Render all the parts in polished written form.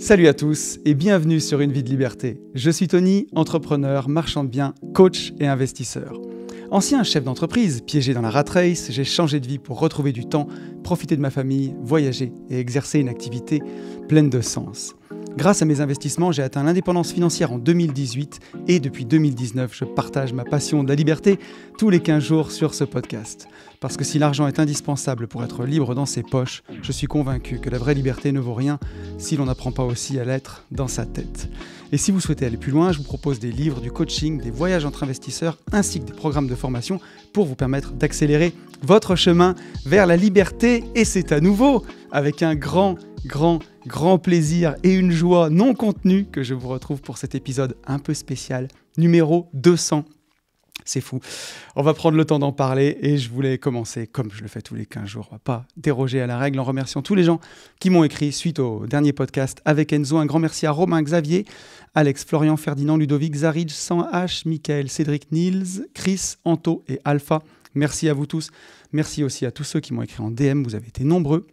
Salut à tous et bienvenue sur Une vie de liberté. Je suis Tony, entrepreneur, marchand de biens, coach et investisseur. Ancien chef d'entreprise, piégé dans la rat race, j'ai changé de vie pour retrouver du temps, profiter de ma famille, voyager et exercer une activité pleine de sens. Grâce à mes investissements, j'ai atteint l'indépendance financière en 2018 et depuis 2019, je partage ma passion de la liberté tous les 15 jours sur ce podcast. Parce que si l'argent est indispensable pour être libre dans ses poches, je suis convaincu que la vraie liberté ne vaut rien si l'on n'apprend pas aussi à l'être dans sa tête. Et si vous souhaitez aller plus loin, je vous propose des livres, du coaching, des voyages entre investisseurs ainsi que des programmes de formation pour vous permettre d'accélérer votre chemin vers la liberté. Et c'est à nouveau avec un grand plaisir et une joie non contenue que je vous retrouve pour cet épisode un peu spécial, numéro 200. C'est fou. On va prendre le temps d'en parler et je voulais commencer, comme je le fais tous les 15 jours, on va pas déroger à la règle, en remerciant tous les gens qui m'ont écrit suite au dernier podcast avec Enzo. Un grand merci à Romain, Xavier, Alex, Florian, Ferdinand, Ludovic, Zaridj, 100H, Michael, Cédric, Nils, Chris, Anto et Alpha. Merci à vous tous. Merci aussi à tous ceux qui m'ont écrit en DM. Vous avez été nombreux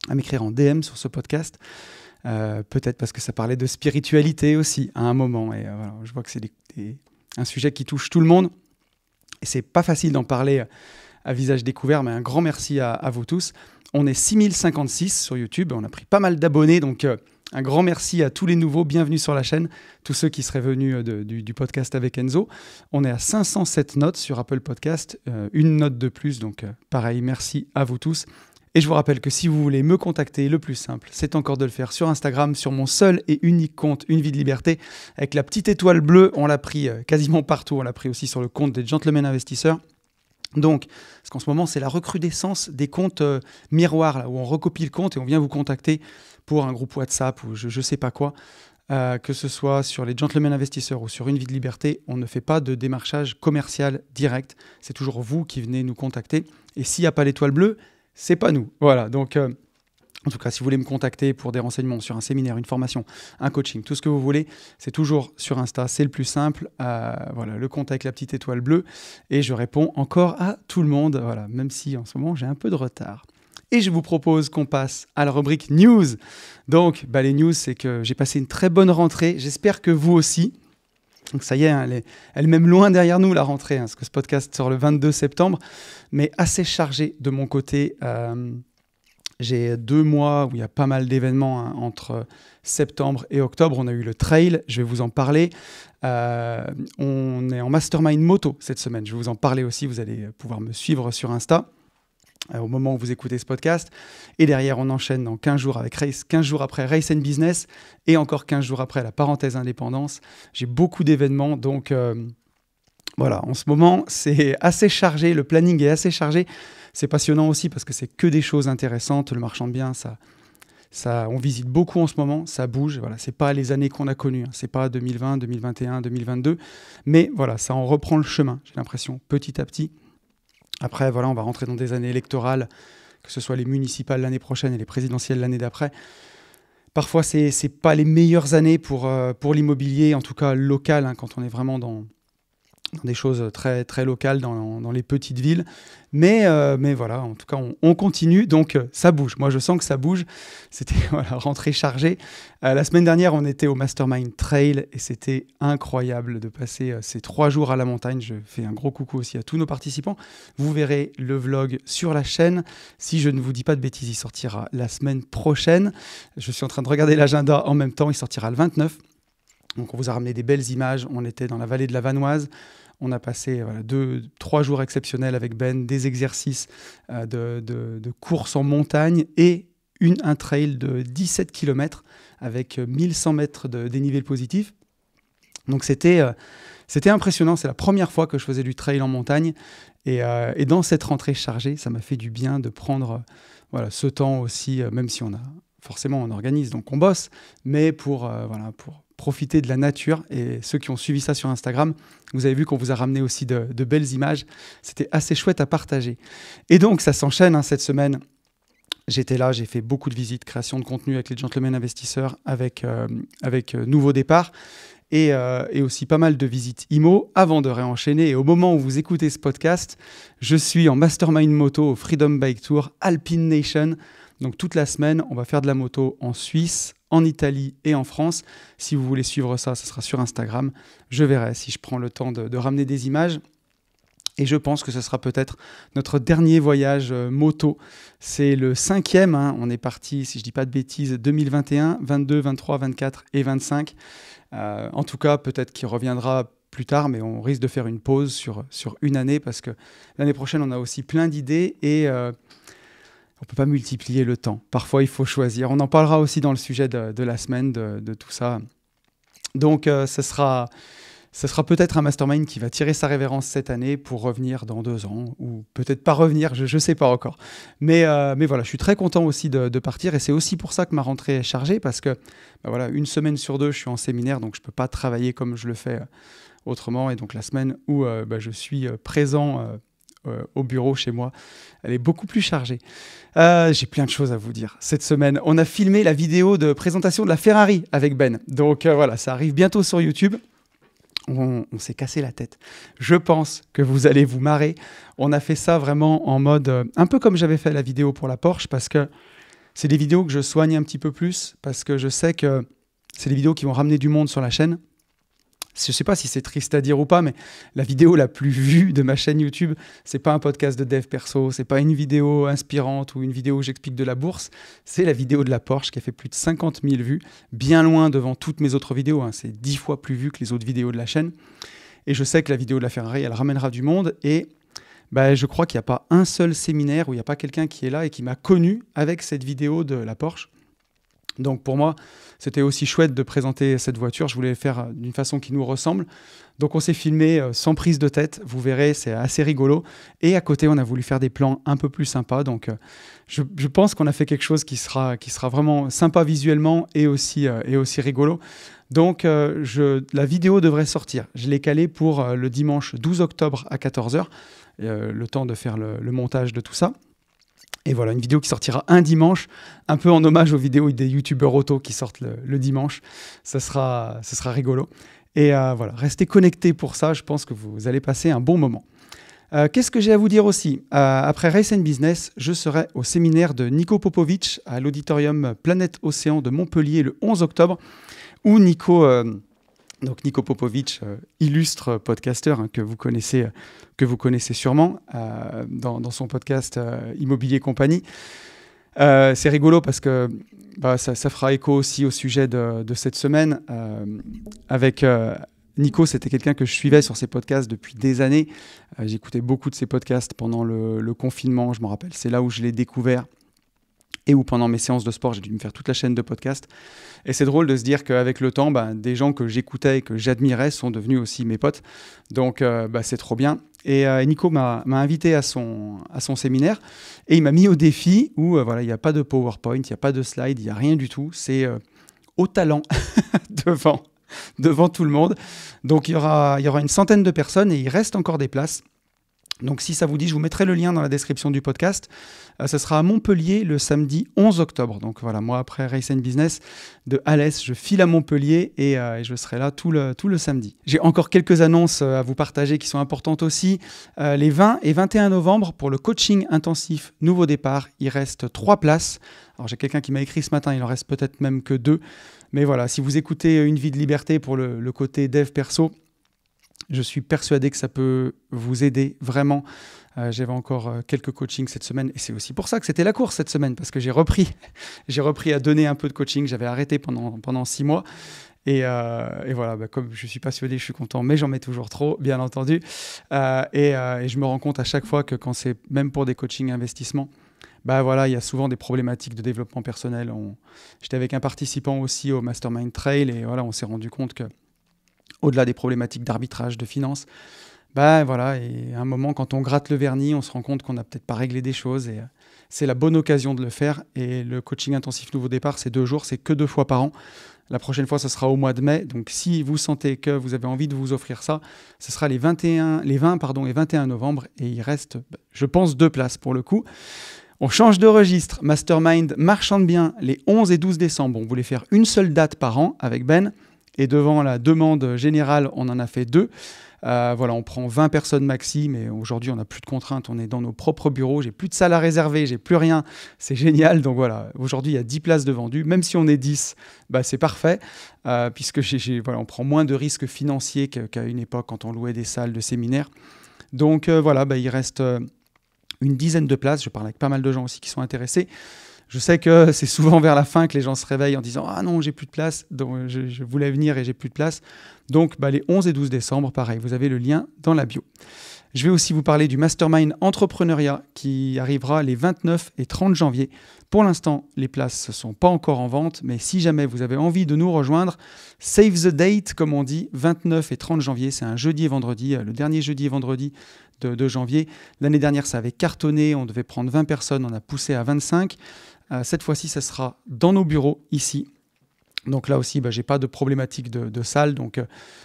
à m'écrire en DM sur ce podcast. Peut-être parce que ça parlait de spiritualité aussi à un moment. Et voilà, je vois que c'est un sujet qui touche tout le monde. Et c'est pas facile d'en parler à visage découvert, mais un grand merci à vous tous. On est 6056 sur YouTube, on a pris pas mal d'abonnés, donc un grand merci à tous les nouveaux, bienvenue sur la chaîne, tous ceux qui seraient venus du podcast avec Enzo. On est à 507 notes sur Apple Podcast, une note de plus, donc pareil, merci à vous tous. Et je vous rappelle que si vous voulez me contacter, le plus simple, c'est encore de le faire sur Instagram, sur mon seul et unique compte Une vie de liberté, avec la petite étoile bleue. On l'a pris quasiment partout. On l'a pris aussi sur le compte des Gentlemen Investisseurs. Donc, parce qu'en ce moment, c'est la recrudescence des comptes miroirs, là, où on recopie le compte et on vient vous contacter pour un groupe WhatsApp ou je ne sais pas quoi. Que ce soit sur les Gentlemen Investisseurs ou sur Une vie de liberté, on ne fait pas de démarchage commercial direct. C'est toujours vous qui venez nous contacter. Et s'il n'y a pas l'étoile bleue, c'est pas nous. Voilà, donc en tout cas, si vous voulez me contacter pour des renseignements sur un séminaire, une formation, un coaching, tout ce que vous voulez, c'est toujours sur Insta, c'est le plus simple. Voilà, le compte avec la petite étoile bleue. Et je réponds encore à tout le monde, voilà, même si en ce moment, j'ai un peu de retard. Et je vous propose qu'on passe à la rubrique News. Donc, les news, c'est que j'ai passé une très bonne rentrée. J'espère que vous aussi. Donc ça y est, hein, elle est même loin derrière nous, la rentrée, parce que ce podcast sort le 22 septembre, mais assez chargé de mon côté. J'ai 2 mois où il y a pas mal d'événements entre septembre et octobre. On a eu le trail, je vais vous en parler. On est en mastermind moto cette semaine, je vais vous en parler aussi. Vous allez pouvoir me suivre sur Insta au moment où vous écoutez ce podcast. Et derrière, on enchaîne dans 15 jours avec Race, 15 jours après Race and Business et encore 15 jours après la parenthèse indépendance. J'ai beaucoup d'événements, donc voilà, en ce moment, c'est assez chargé, le planning est assez chargé. C'est passionnant aussi parce que c'est que des choses intéressantes. Le marchand de biens, ça, on visite beaucoup en ce moment, ça bouge. Voilà, c'est pas les années qu'on a connues, c'est pas 2020, 2021, 2022, mais voilà, ça en reprend le chemin, j'ai l'impression, petit à petit. Après, voilà, on va rentrer dans des années électorales, que ce soit les municipales l'année prochaine et les présidentielles l'année d'après. Parfois, c'est pas les meilleures années pour l'immobilier, en tout cas local, hein, quand on est vraiment dans des choses très, très locales, dans les petites villes. Mais voilà, en tout cas, on continue, donc ça bouge. Moi, je sens que ça bouge. C'était rentrée chargée. La semaine dernière, on était au Mastermind Trail et c'était incroyable de passer ces 3 jours à la montagne. Je fais un gros coucou aussi à tous nos participants. Vous verrez le vlog sur la chaîne. Si je ne vous dis pas de bêtises, il sortira la semaine prochaine. Je suis en train de regarder l'agenda en même temps. Il sortira le 29. Donc, on vous a ramené des belles images. On était dans la vallée de la Vanoise. On a passé 2-3 jours exceptionnels avec Ben, des exercices de course en montagne et un trail de 17 km avec 1100 mètres de dénivelé positif. Donc c'était impressionnant, c'est la première fois que je faisais du trail en montagne. Et dans cette rentrée chargée, ça m'a fait du bien de prendre ce temps aussi, même si forcément on organise, donc on bosse, mais pour profiter de la nature. Et ceux qui ont suivi ça sur Instagram, vous avez vu qu'on vous a ramené aussi de belles images. C'était assez chouette à partager. Et donc, ça s'enchaîne cette semaine. J'étais là, j'ai fait beaucoup de visites, création de contenu avec les Gentlemen Investisseurs, avec Nouveau Départ, et aussi pas mal de visites IMO avant de réenchaîner. Et au moment où vous écoutez ce podcast, je suis en Mastermind Moto au Freedom Bike Tour Alpine Nation. Donc toute la semaine, on va faire de la moto en Suisse, en Italie et en France. Si vous voulez suivre ça, ce sera sur Instagram. Je verrai si je prends le temps de ramener des images. Et je pense que ce sera peut-être notre dernier voyage moto. C'est le 5e. On est parti, si je ne dis pas de bêtises, 2021, 22, 23, 24 et 25. En tout cas, peut-être qu'il reviendra plus tard, mais on risque de faire une pause sur une année parce que l'année prochaine, on a aussi plein d'idées et on ne peut pas multiplier le temps. Parfois, il faut choisir. On en parlera aussi dans le sujet de la semaine, de tout ça. Donc, ce sera peut-être un mastermind qui va tirer sa révérence cette année pour revenir dans 2 ans, ou peut-être pas revenir, je ne sais pas encore. Mais voilà, je suis très content aussi de partir, et c'est aussi pour ça que ma rentrée est chargée, parce que voilà, 1 semaine sur 2, je suis en séminaire, donc je ne peux pas travailler comme je le fais autrement. Et donc la semaine où je suis présent au bureau chez moi, elle est beaucoup plus chargée. J'ai plein de choses à vous dire. Cette semaine, on a filmé la vidéo de présentation de la Ferrari avec Ben. Donc voilà, ça arrive bientôt sur YouTube. On s'est cassé la tête. Je pense que vous allez vous marrer. On a fait ça vraiment en mode un peu comme j'avais fait la vidéo pour la Porsche, parce que c'est des vidéos que je soigne un petit peu plus, parce que je sais que c'est des vidéos qui vont ramener du monde sur la chaîne. Je ne sais pas si c'est triste à dire ou pas, mais la vidéo la plus vue de ma chaîne YouTube, c'est pas un podcast de dev perso, c'est pas une vidéo inspirante ou une vidéo où j'explique de la bourse, c'est la vidéo de la Porsche qui a fait plus de 50 000 vues, bien loin devant toutes mes autres vidéos, c'est 10 fois plus vu que les autres vidéos de la chaîne. Et je sais que la vidéo de la Ferrari, elle ramènera du monde, et je crois qu'il n'y a pas un seul séminaire où il n'y a pas quelqu'un qui est là et qui m'a connu avec cette vidéo de la Porsche. Donc pour moi, c'était aussi chouette de présenter cette voiture. Je voulais le faire d'une façon qui nous ressemble. Donc on s'est filmé sans prise de tête. Vous verrez, c'est assez rigolo. Et à côté, on a voulu faire des plans un peu plus sympas. Donc je pense qu'on a fait quelque chose qui sera vraiment sympa visuellement et aussi rigolo. Donc la vidéo devrait sortir. Je l'ai calée pour le dimanche 12 octobre à 14h. Le temps de faire le montage de tout ça. Et voilà, une vidéo qui sortira un dimanche, un peu en hommage aux vidéos des youtubeurs auto qui sortent le dimanche. Ce sera rigolo. Et voilà, restez connectés pour ça. Je pense que vous allez passer un bon moment. Qu'est-ce que j'ai à vous dire aussi ? Après Race and Business, je serai au séminaire de Nico Popovic à l'auditorium Planète Océan de Montpellier le 11 octobre, où Nico Popovic, illustre podcasteur que vous connaissez sûrement dans son podcast Immobilier Compagnie. C'est rigolo parce que ça fera écho aussi au sujet de cette semaine. Avec Nico, c'était quelqu'un que je suivais sur ses podcasts depuis des années. J'écoutais beaucoup de ses podcasts pendant le confinement, je me rappelle. C'est là où je l'ai découvert. Et où pendant mes séances de sport, j'ai dû me faire toute la chaîne de podcasts. Et c'est drôle de se dire qu'avec le temps, des gens que j'écoutais et que j'admirais sont devenus aussi mes potes. Donc c'est trop bien. Et Nico m'a invité à son séminaire et il m'a mis au défi où il n'y a pas de PowerPoint, il n'y a pas de slide, il n'y a rien du tout. C'est au talent devant tout le monde. Donc il y aura une centaine de personnes et il reste encore des places. Donc si ça vous dit, je vous mettrai le lien dans la description du podcast. Ce sera à Montpellier le samedi 11 octobre. Donc voilà, moi après Race and Business de Alès, je file à Montpellier et je serai là tout le samedi. J'ai encore quelques annonces à vous partager qui sont importantes aussi. Les 20 et 21 novembre pour le coaching intensif Nouveau Départ, il reste 3 places. Alors j'ai quelqu'un qui m'a écrit ce matin, il en reste peut-être même que 2. Mais voilà, si vous écoutez Une vie de liberté pour le côté dev perso, je suis persuadé que ça peut vous aider vraiment. J'avais encore quelques coachings cette semaine et c'est aussi pour ça que c'était la course cette semaine parce que j'ai repris à donner un peu de coaching. J'avais arrêté pendant 6 mois et voilà, comme je suis passionné, je suis content, mais j'en mets toujours trop, bien entendu. Et je me rends compte à chaque fois que quand c'est même pour des coachings investissements, il y a souvent des problématiques de développement personnel. J'étais avec un participant aussi au Mastermind Trail et voilà, on s'est rendu compte que au-delà des problématiques d'arbitrage, de finances, et à un moment, quand on gratte le vernis, on se rend compte qu'on n'a peut-être pas réglé des choses et c'est la bonne occasion de le faire. Et le coaching intensif Nouveau Départ, c'est 2 jours, c'est que 2 fois par an. La prochaine fois, ce sera au mois de mai. Donc, si vous sentez que vous avez envie de vous offrir ça, ce sera les 20 et 21 novembre et il reste, je pense, 2 places pour le coup. On change de registre. Mastermind Marchand de Biens, les 11 et 12 décembre. On voulait faire une seule date par an avec Ben. Et devant la demande générale, on en a fait 2. Voilà, on prend 20 personnes maxi, mais aujourd'hui, on n'a plus de contraintes. On est dans nos propres bureaux. J'ai plus de salle à réserver, j'ai plus rien. C'est génial. Donc voilà, aujourd'hui, il y a 10 places de vendues. Même si on est 10, c'est parfait, puisque voilà, on prend moins de risques financiers qu'à une époque quand on louait des salles de séminaire. Donc voilà, il reste une dizaine de places. Je parle avec pas mal de gens aussi qui sont intéressés. Je sais que c'est souvent vers la fin que les gens se réveillent en disant « Ah non, j'ai plus de place, donc je voulais venir et j'ai plus de place ». Donc les 11 et 12 décembre, pareil, vous avez le lien dans la bio. Je vais aussi vous parler du Mastermind Entrepreneuriat qui arrivera les 29 et 30 janvier. Pour l'instant, les places ne sont pas encore en vente, mais si jamais vous avez envie de nous rejoindre, save the date, comme on dit, 29 et 30 janvier, c'est un jeudi et vendredi, le dernier jeudi et vendredi de janvier. L'année dernière, ça avait cartonné, on devait prendre 20 personnes, on a poussé à 25. Cette fois-ci, ça sera dans nos bureaux, ici. Donc là aussi, j'ai pas de problématique de salle, donc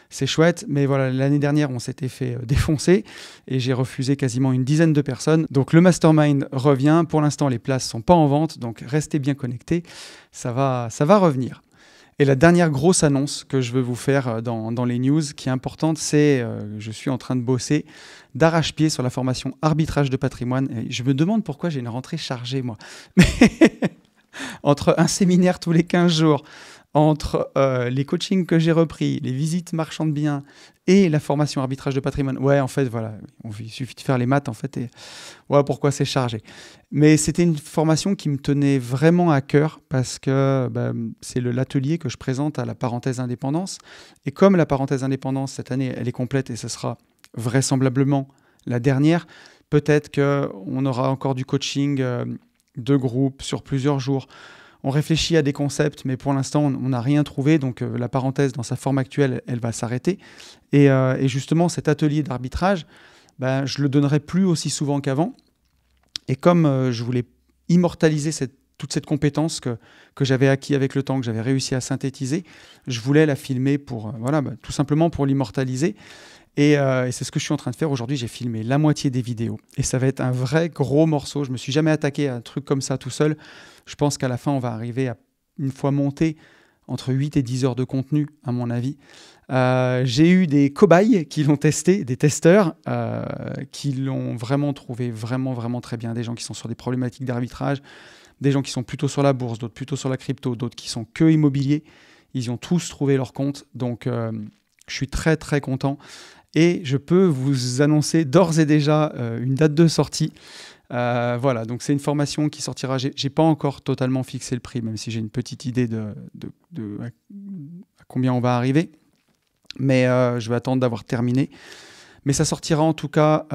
c'est chouette. Mais voilà, l'année dernière, on s'était fait défoncer et j'ai refusé quasiment une dizaine de personnes. Donc le Mastermind revient. Pour l'instant, les places sont pas en vente, donc restez bien connectés. Ça va revenir. Et la dernière grosse annonce que je veux vous faire dans les news, qui est importante, c'est je suis en train de bosser d'arrache-pied sur la formation arbitrage de patrimoine. Et je me demande pourquoi j'ai une rentrée chargée, moi. Mais entre un séminaire tous les 15 jours, entre les coachings que j'ai repris, les visites marchands de biens et la formation arbitrage de patrimoine. Ouais, en fait, voilà, il suffit de faire les maths, en fait, et voilà pourquoi c'est chargé. Mais c'était une formation qui me tenait vraiment à cœur parce que c'est l'atelier que je présente à la parenthèse indépendance. Et comme la parenthèse indépendance, cette année, elle est complète et ce sera vraisemblablement la dernière, peut-être qu'on aura encore du coaching de groupe sur plusieurs jours. On réfléchit à des concepts, mais pour l'instant, on n'a rien trouvé. Donc, la parenthèse, dans sa forme actuelle, elle va s'arrêter. Et justement, cet atelier d'arbitrage, je le donnerai plus aussi souvent qu'avant. Et comme je voulais immortaliser toute cette compétence que j'avais acquis avec le temps, que j'avais réussi à synthétiser, je voulais la filmer pour, tout simplement pour l'immortaliser. Et c'est ce que je suis en train de faire aujourd'hui. J'ai filmé la moitié des vidéos. Et ça va être un vrai gros morceau. Je ne me suis jamais attaqué à un truc comme ça tout seul. Je pense qu'à la fin, on va arriver à, une fois monté, entre 8 et 10 heures de contenu, à mon avis. J'ai eu des cobayes qui l'ont testé, des testeurs qui l'ont vraiment trouvé vraiment très bien. Des gens qui sont sur des problématiques d'arbitrage, des gens qui sont plutôt sur la bourse, d'autres plutôt sur la crypto, d'autres qui sont que immobiliers. Ils ont tous trouvé leur compte. Donc, je suis très content. Et je peux vous annoncer d'ores et déjà une date de sortie. Voilà, donc c'est une formation qui sortira. J'ai pas encore totalement fixé le prix, même si j'ai une petite idée de à combien on va arriver. Mais je vais attendre d'avoir terminé. Mais ça sortira en tout cas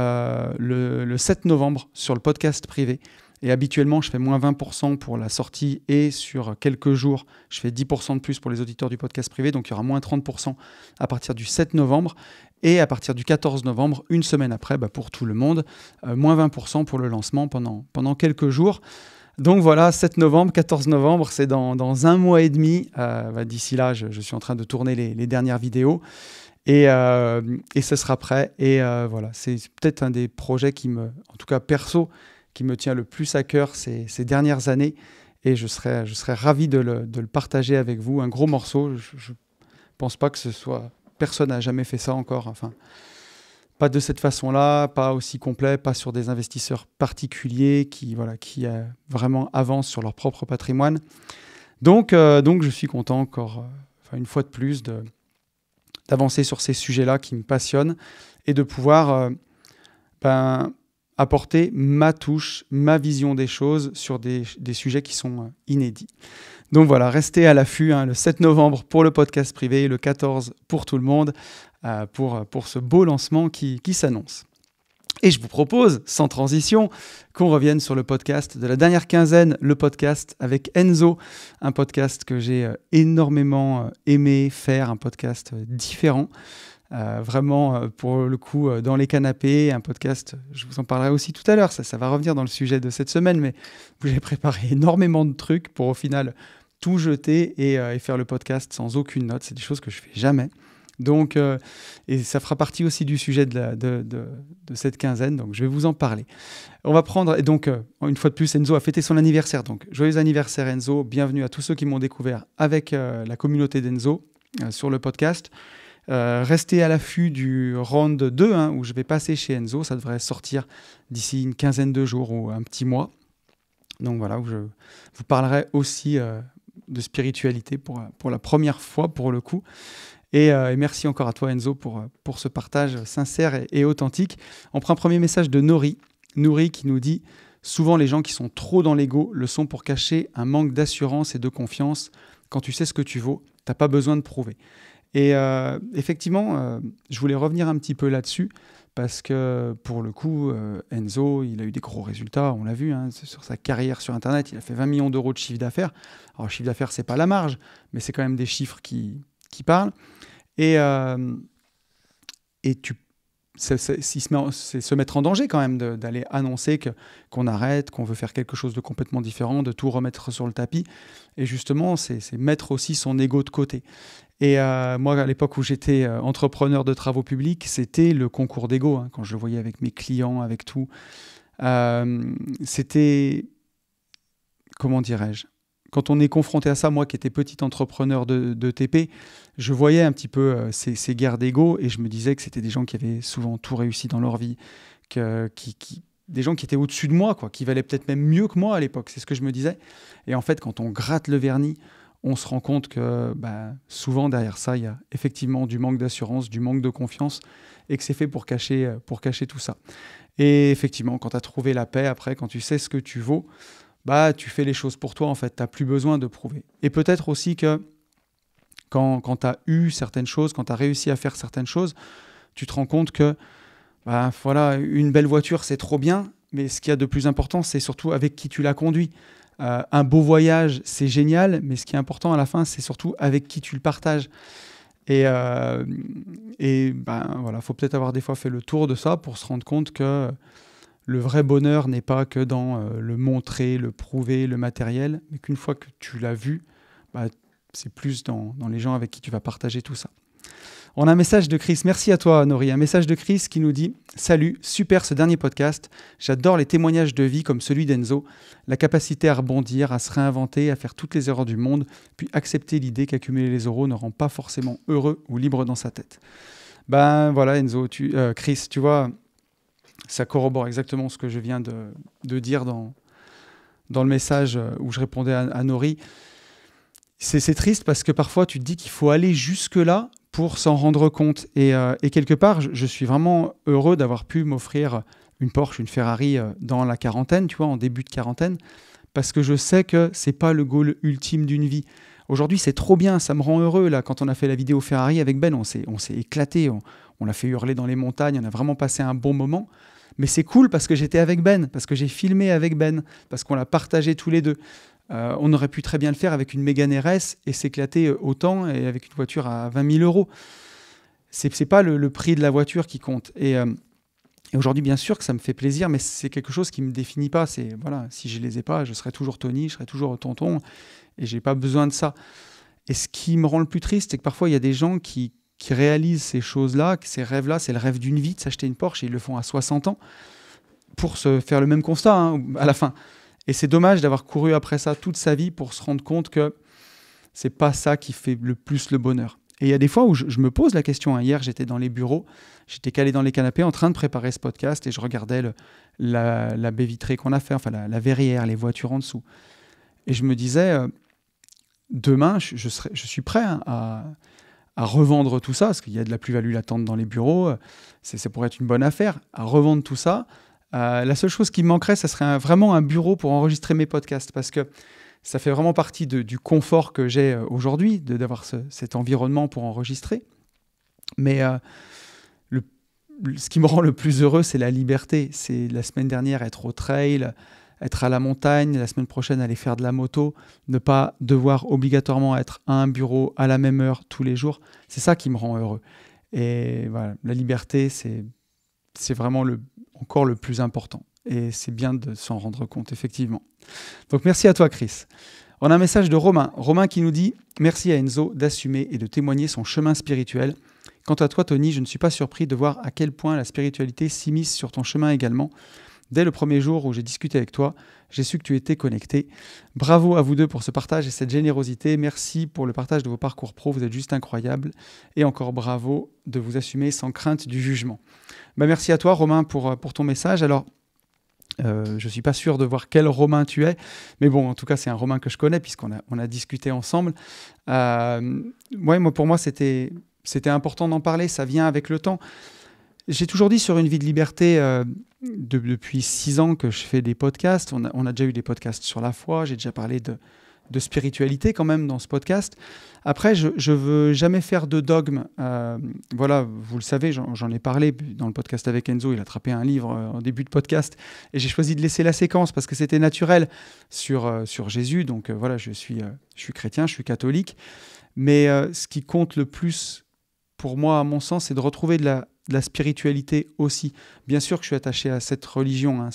le 7 novembre sur le podcast privé. Et habituellement, je fais moins 20% pour la sortie et sur quelques jours, je fais 10% de plus pour les auditeurs du podcast privé. Donc, il y aura moins 30% à partir du 7 novembre. Et à partir du 14 novembre, une semaine après, pour tout le monde, moins 20% pour le lancement pendant quelques jours. Donc voilà, 7 novembre, 14 novembre, c'est dans un mois et demi. D'ici là, je suis en train de tourner les dernières vidéos. Et ce sera prêt. Et voilà, c'est peut-être un des projets qui en tout cas perso, qui me tient le plus à cœur ces dernières années. Et je serais ravi de le partager avec vous. Un gros morceau. Je ne pense pas que ce soit... Personne n'a jamais fait ça encore. Enfin, pas de cette façon-là, pas aussi complet, pas sur des investisseurs particuliers qui vraiment avancent sur leur propre patrimoine. Donc je suis content encore, une fois de plus, d'avancer sur ces sujets-là qui me passionnent et de pouvoir apporter ma touche, ma vision des choses sur des sujets qui sont inédits. Donc voilà, restez à l'affût, le 7 novembre pour le podcast privé, le 14 pour tout le monde, pour ce beau lancement qui s'annonce. Et je vous propose, sans transition, qu'on revienne sur le podcast de la dernière quinzaine, le podcast avec Enzo, un podcast que j'ai énormément aimé faire, un podcast différent. Vraiment, pour le coup, dans les canapés, un podcast, je vous en parlerai aussi tout à l'heure, ça va revenir dans le sujet de cette semaine, mais j'ai préparé énormément de trucs pour au final tout jeter et faire le podcast sans aucune note. C'est des choses que je ne fais jamais. Donc, et ça fera partie aussi du sujet de cette quinzaine, donc je vais vous en parler. On va prendre, et donc, une fois de plus, Enzo a fêté son anniversaire, donc joyeux anniversaire Enzo, bienvenue à tous ceux qui m'ont découvert avec la communauté d'Enzo. sur le podcast. Restez à l'affût du round 2 où je vais passer chez Enzo. Ça devrait sortir d'ici une quinzaine de jours ou un petit mois. Donc voilà, où je vous parlerai aussi de spiritualité pour la première fois pour le coup. Et merci encore à toi Enzo pour ce partage sincère et authentique. On prend un premier message de Nouri qui nous dit « Souvent les gens qui sont trop dans l'ego le sont pour cacher un manque d'assurance et de confiance. Quand tu sais ce que tu vaux, tu n'as pas besoin de prouver. » Et effectivement, je voulais revenir un petit peu là-dessus parce que pour le coup, Enzo, il a eu des gros résultats, on l'a vu, sur sa carrière sur Internet, il a fait 20 millions d'euros de chiffre d'affaires. Alors, le chiffre d'affaires, c'est pas la marge, mais c'est quand même des chiffres qui parlent. Et c'est se mettre en danger quand même d'aller annoncer qu'on arrête, qu'on veut faire quelque chose de complètement différent, de tout remettre sur le tapis. Et justement, c'est mettre aussi son ego de côté. Et moi, à l'époque où j'étais entrepreneur de travaux publics, c'était le concours d'ego, quand je le voyais avec mes clients, avec tout. C'était, comment dirais-je, quand on est confronté à ça, moi qui étais petit entrepreneur de TP, je voyais un petit peu ces guerres d'ego et je me disais que c'était des gens qui avaient souvent tout réussi dans leur vie, des gens qui étaient au-dessus de moi, qui valaient peut-être même mieux que moi à l'époque, c'est ce que je me disais. Et en fait, quand on gratte le vernis, on se rend compte que souvent derrière ça, il y a effectivement du manque d'assurance, du manque de confiance et que c'est fait pour cacher tout ça. Et effectivement, quand tu as trouvé la paix après, quand tu sais ce que tu vaux, tu fais les choses pour toi, en fait. Tu n'as plus besoin de prouver. Et peut-être aussi que quand tu as eu certaines choses, quand tu as réussi à faire certaines choses, tu te rends compte que voilà, une belle voiture, c'est trop bien, mais ce qu'il y a de plus important, c'est surtout avec qui tu la conduis. Un beau voyage, c'est génial, mais ce qui est important à la fin, c'est surtout avec qui tu le partages. Et voilà, faut peut-être avoir des fois fait le tour de ça pour se rendre compte que le vrai bonheur n'est pas que dans le montrer, le prouver, le matériel, mais qu'une fois que tu l'as vu, c'est plus dans les gens avec qui tu vas partager tout ça. On a un message de Chris. Merci à toi, Nori. Un message de Chris qui nous dit « Salut, super ce dernier podcast. J'adore les témoignages de vie comme celui d'Enzo. La capacité à rebondir, à se réinventer, à faire toutes les erreurs du monde, puis accepter l'idée qu'accumuler les euros ne rend pas forcément heureux ou libre dans sa tête. » Voilà, Enzo, Chris, tu vois, ça corrobore exactement ce que je viens de dire dans le message où je répondais à Nori. C'est triste parce que parfois tu te dis qu'il faut aller jusque-là pour s'en rendre compte. Et quelque part, je suis vraiment heureux d'avoir pu m'offrir une Porsche, une Ferrari dans la quarantaine, tu vois, en début de quarantaine, parce que je sais que c'est pas le goal ultime d'une vie. Aujourd'hui, c'est trop bien, ça me rend heureux. Là, quand on a fait la vidéo Ferrari avec Ben, on s'est éclaté, on l'a fait hurler dans les montagnes, on a vraiment passé un bon moment. Mais c'est cool parce que j'étais avec Ben, parce que j'ai filmé avec Ben, parce qu'on l'a partagé tous les deux. On aurait pu très bien le faire avec une Mégane RS et s'éclater autant et avec une voiture à 20 000 euros. C'est pas le prix de la voiture qui compte. Et aujourd'hui, bien sûr que ça me fait plaisir, mais c'est quelque chose qui ne me définit pas. Voilà, si je ne les ai pas, je serai toujours Tony, je serai toujours tonton et je n'ai pas besoin de ça. Et ce qui me rend le plus triste, c'est que parfois, il y a des gens qui réalisent ces choses-là, ces rêves-là, c'est le rêve d'une vie de s'acheter une Porsche et ils le font à 60 ans pour se faire le même constat à la fin. Et c'est dommage d'avoir couru après ça toute sa vie pour se rendre compte que c'est pas ça qui fait le plus le bonheur. Et il y a des fois où je me pose la question. Hier, j'étais dans les bureaux, j'étais calé dans les canapés en train de préparer ce podcast et je regardais la baie vitrée qu'on a fait, enfin la verrière, les voitures en dessous. Et je me disais, demain, je suis prêt à revendre tout ça, parce qu'il y a de la plus-value latente dans les bureaux, ça pourrait être une bonne affaire, à revendre tout ça. La seule chose qui me manquerait, ça serait vraiment un bureau pour enregistrer mes podcasts, parce que ça fait vraiment partie du confort que j'ai aujourd'hui, d'avoir cet environnement pour enregistrer. Mais ce qui me rend le plus heureux, c'est la liberté. C'est la semaine dernière être au trail, être à la montagne, la semaine prochaine aller faire de la moto, ne pas devoir obligatoirement être à un bureau à la même heure tous les jours. C'est ça qui me rend heureux. Et voilà, la liberté, c'est vraiment encore le plus important. Et c'est bien de s'en rendre compte, effectivement. Donc merci à toi, Chris. On a un message de Romain. Romain qui nous dit « Merci à Enzo d'assumer et de témoigner son chemin spirituel. Quant à toi, Tony, je ne suis pas surpris de voir à quel point la spiritualité s'immisce sur ton chemin également. Dès le premier jour où j'ai discuté avec toi, j'ai su que tu étais connecté. Bravo à vous deux pour ce partage et cette générosité. Merci pour le partage de vos parcours pro, vous êtes juste incroyables. Et encore bravo de vous assumer sans crainte du jugement. Merci à toi Romain pour ton message. Alors, je ne suis pas sûr de voir quel Romain tu es, mais bon, en tout cas, c'est un Romain que je connais puisqu'on a discuté ensemble. Pour moi, c'était important d'en parler, ça vient avec le temps. J'ai toujours dit sur Une vie de liberté, depuis 6 ans que je fais des podcasts. On a déjà eu des podcasts sur la foi, j'ai déjà parlé de spiritualité quand même dans ce podcast. Après, je ne veux jamais faire de dogme. Voilà, vous le savez, j'en ai parlé dans le podcast avec Enzo. Il a attrapé un livre en début de podcast et j'ai choisi de laisser la séquence parce que c'était naturel sur Jésus. Donc voilà, je suis chrétien, je suis catholique. Mais ce qui compte le plus pour moi, à mon sens, c'est de retrouver de la spiritualité aussi. Bien sûr que je suis attaché à cette religion. Hein.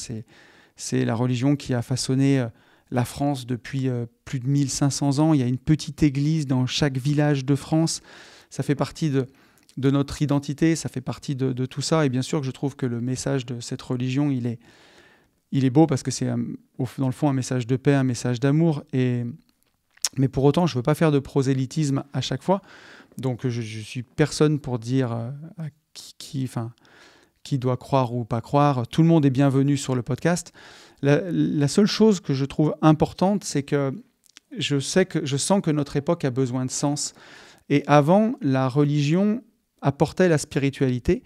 C'est la religion qui a façonné la France depuis plus de 1500 ans. Il y a une petite église dans chaque village de France. Ça fait partie de notre identité, ça fait partie de tout ça. Et bien sûr que je trouve que le message de cette religion, il est beau parce que c'est dans le fond un message de paix, un message d'amour. Mais pour autant, je ne veux pas faire de prosélytisme à chaque fois. Donc je suis personne pour dire à qui doit croire ou pas croire. Tout le monde est bienvenu sur le podcast. La seule chose que je trouve importante, c'est que je sens que notre époque a besoin de sens. Et avant, la religion apportait la spiritualité.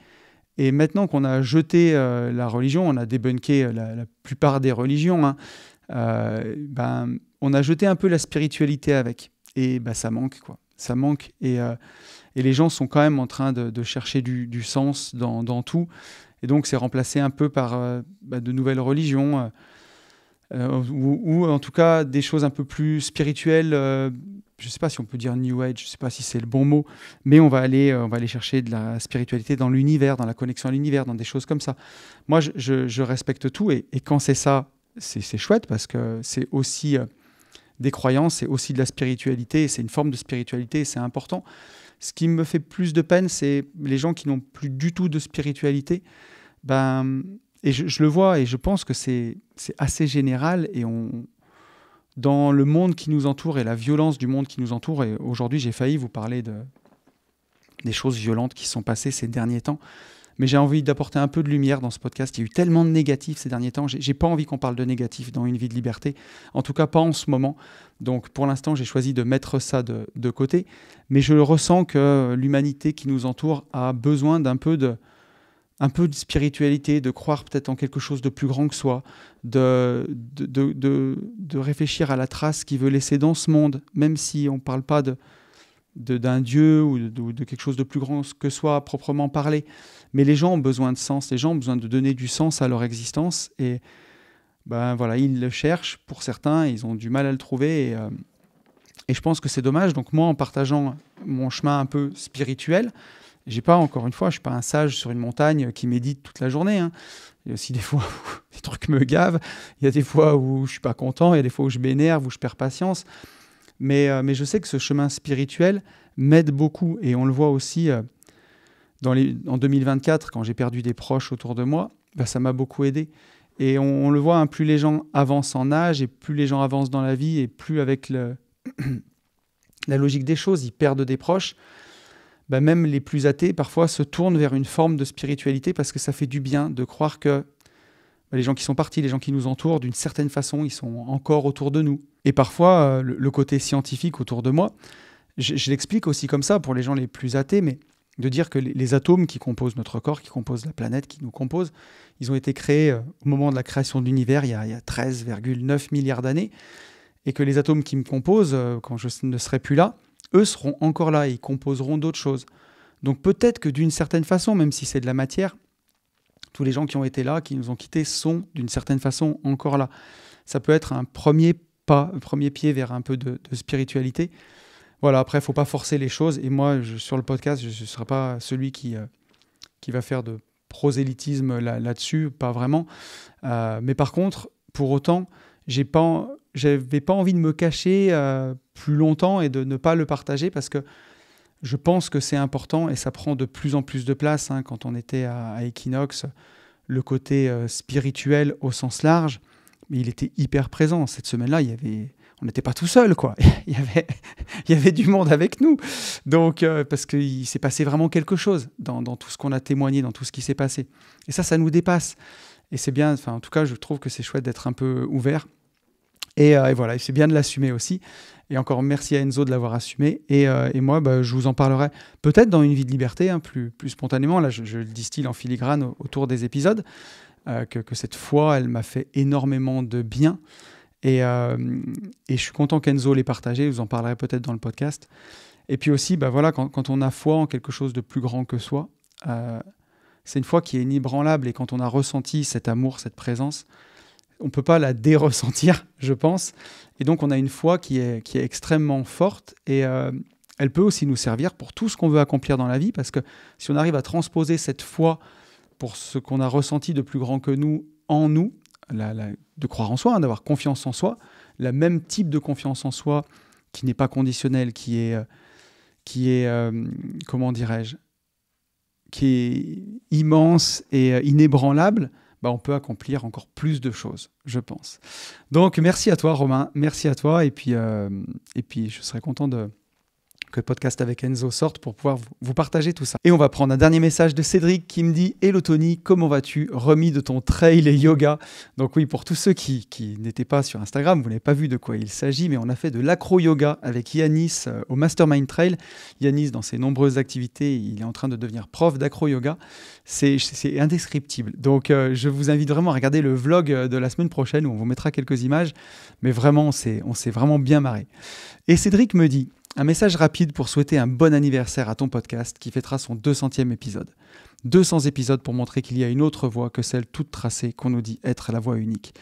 Et maintenant qu'on a jeté la religion, on a débunké la plupart des religions, hein, on a jeté un peu la spiritualité avec. Et ça manque, quoi. Ça manque. Et les gens sont quand même en train de chercher du sens dans tout. Et donc, c'est remplacé un peu par de nouvelles religions ou en tout cas des choses un peu plus spirituelles. Je ne sais pas si on peut dire New Age, je ne sais pas si c'est le bon mot, mais on va aller chercher de la spiritualité dans l'univers, dans la connexion à l'univers, dans des choses comme ça. Moi, je respecte tout et quand c'est ça, c'est chouette parce que c'est aussi des croyances, c'est aussi de la spiritualité, c'est une forme de spiritualité et c'est important. Ce qui me fait plus de peine, c'est les gens qui n'ont plus du tout de spiritualité. Et je le vois et je pense que c'est assez général. Et dans le monde qui nous entoure et la violence du monde qui nous entoure, et aujourd'hui j'ai failli vous parler des choses violentes qui sont passées ces derniers temps, mais j'ai envie d'apporter un peu de lumière dans ce podcast. Il y a eu tellement de négatifs ces derniers temps. J'ai pas envie qu'on parle de négatifs dans Une vie de liberté. En tout cas, pas en ce moment. Donc, pour l'instant, j'ai choisi de mettre ça de côté. Mais je ressens que l'humanité qui nous entoure a besoin d'un peu de spiritualité, de croire peut-être en quelque chose de plus grand que soi, de réfléchir à la trace qu'il veut laisser dans ce monde, même si on ne parle pas d'un Dieu ou de quelque chose de plus grand que soi à proprement parler. Mais les gens ont besoin de sens, les gens ont besoin de donner du sens à leur existence et voilà, ils le cherchent pour certains, ils ont du mal à le trouver et je pense que c'est dommage. Donc moi, en partageant mon chemin un peu spirituel, encore une fois, je ne suis pas un sage sur une montagne qui médite toute la journée. Hein. Il y a aussi des fois où des trucs me gavent, il y a des fois où je ne suis pas content, il y a des fois où je m'énerve, où je perds patience. Mais je sais que ce chemin spirituel m'aide beaucoup et on le voit aussi en 2024, quand j'ai perdu des proches autour de moi, ça m'a beaucoup aidé. Et on le voit, hein, plus les gens avancent en âge et plus les gens avancent dans la vie et plus avec la logique des choses, ils perdent des proches. Même les plus athées, parfois, se tournent vers une forme de spiritualité parce que ça fait du bien de croire que les gens qui sont partis, les gens qui nous entourent, d'une certaine façon, ils sont encore autour de nous. Et parfois, le côté scientifique autour de moi, je l'explique aussi comme ça pour les gens les plus athées, mais de dire que les atomes qui composent notre corps, qui composent la planète, qui nous compose, ils ont été créés au moment de la création de l'univers, il y a 13,9 milliards d'années, et que les atomes qui me composent, quand je ne serai plus là, eux seront encore là et ils composeront d'autres choses. Donc peut-être que d'une certaine façon, même si c'est de la matière, tous les gens qui ont été là, qui nous ont quittés, sont d'une certaine façon encore là. Ça peut être un premier pas, un premier pied vers un peu de spiritualité. Voilà, après, il ne faut pas forcer les choses. Et moi, sur le podcast, je ne serai pas celui qui va faire de prosélytisme là-dessus, pas vraiment. Mais par contre, pour autant, je n'avais pas envie de me cacher plus longtemps et de ne pas le partager parce que je pense que c'est important et ça prend de plus en plus de place. Hein. Quand on était à Equinox, le côté spirituel au sens large, mais il était hyper présent. Cette semaine-là, on n'était pas tout seul, quoi. il y avait du monde avec nous. Donc, parce qu'il s'est passé vraiment quelque chose dans tout ce qu'on a témoigné, dans tout ce qui s'est passé. Et ça nous dépasse. Et c'est bien, en tout cas, je trouve que c'est chouette d'être un peu ouvert. Et voilà, c'est bien de l'assumer aussi. Et encore merci à Enzo de l'avoir assumé. Et moi, je vous en parlerai peut-être dans une vie de liberté, hein, plus spontanément. Là, je le distille en filigrane autour des épisodes. Que cette foi, elle m'a fait énormément de bien. Et je suis content qu'Enzo l'ait partagé. Je vous en parlerai peut-être dans le podcast. Et puis aussi, voilà, quand on a foi en quelque chose de plus grand que soi, c'est une foi qui est inébranlable. Et quand on a ressenti cet amour, cette présence, on ne peut pas la déressentir, je pense. Et donc, on a une foi qui est extrêmement forte et elle peut aussi nous servir pour tout ce qu'on veut accomplir dans la vie, parce que si on arrive à transposer cette foi pour ce qu'on a ressenti de plus grand que nous, en nous, de croire en soi, hein, d'avoir confiance en soi, le même type de confiance en soi qui n'est pas conditionnelle, qui est comment dirais-je, qui est immense et inébranlable, on peut accomplir encore plus de choses, je pense. Donc, merci à toi, Romain. Merci à toi. Et puis je serais content que le podcast avec Enzo sorte pour pouvoir vous partager tout ça. Et on va prendre un dernier message de Cédric qui me dit « Hello Tony, comment vas-tu? Remis de ton trail et yoga ?» Donc oui, pour tous ceux qui n'étaient pas sur Instagram, vous n'avez pas vu de quoi il s'agit, mais on a fait de l'acro-yoga avec Yanis au Mastermind Trail. Yanis, dans ses nombreuses activités, il est en train de devenir prof d'acro-yoga. C'est indescriptible. Donc je vous invite vraiment à regarder le vlog de la semaine prochaine où on vous mettra quelques images. Mais vraiment, on s'est vraiment bien marré. Et Cédric me dit « Un message rapide pour souhaiter un bon anniversaire à ton podcast qui fêtera son 200e épisode. 200 épisodes pour montrer qu'il y a une autre voie que celle toute tracée qu'on nous dit être la voie unique.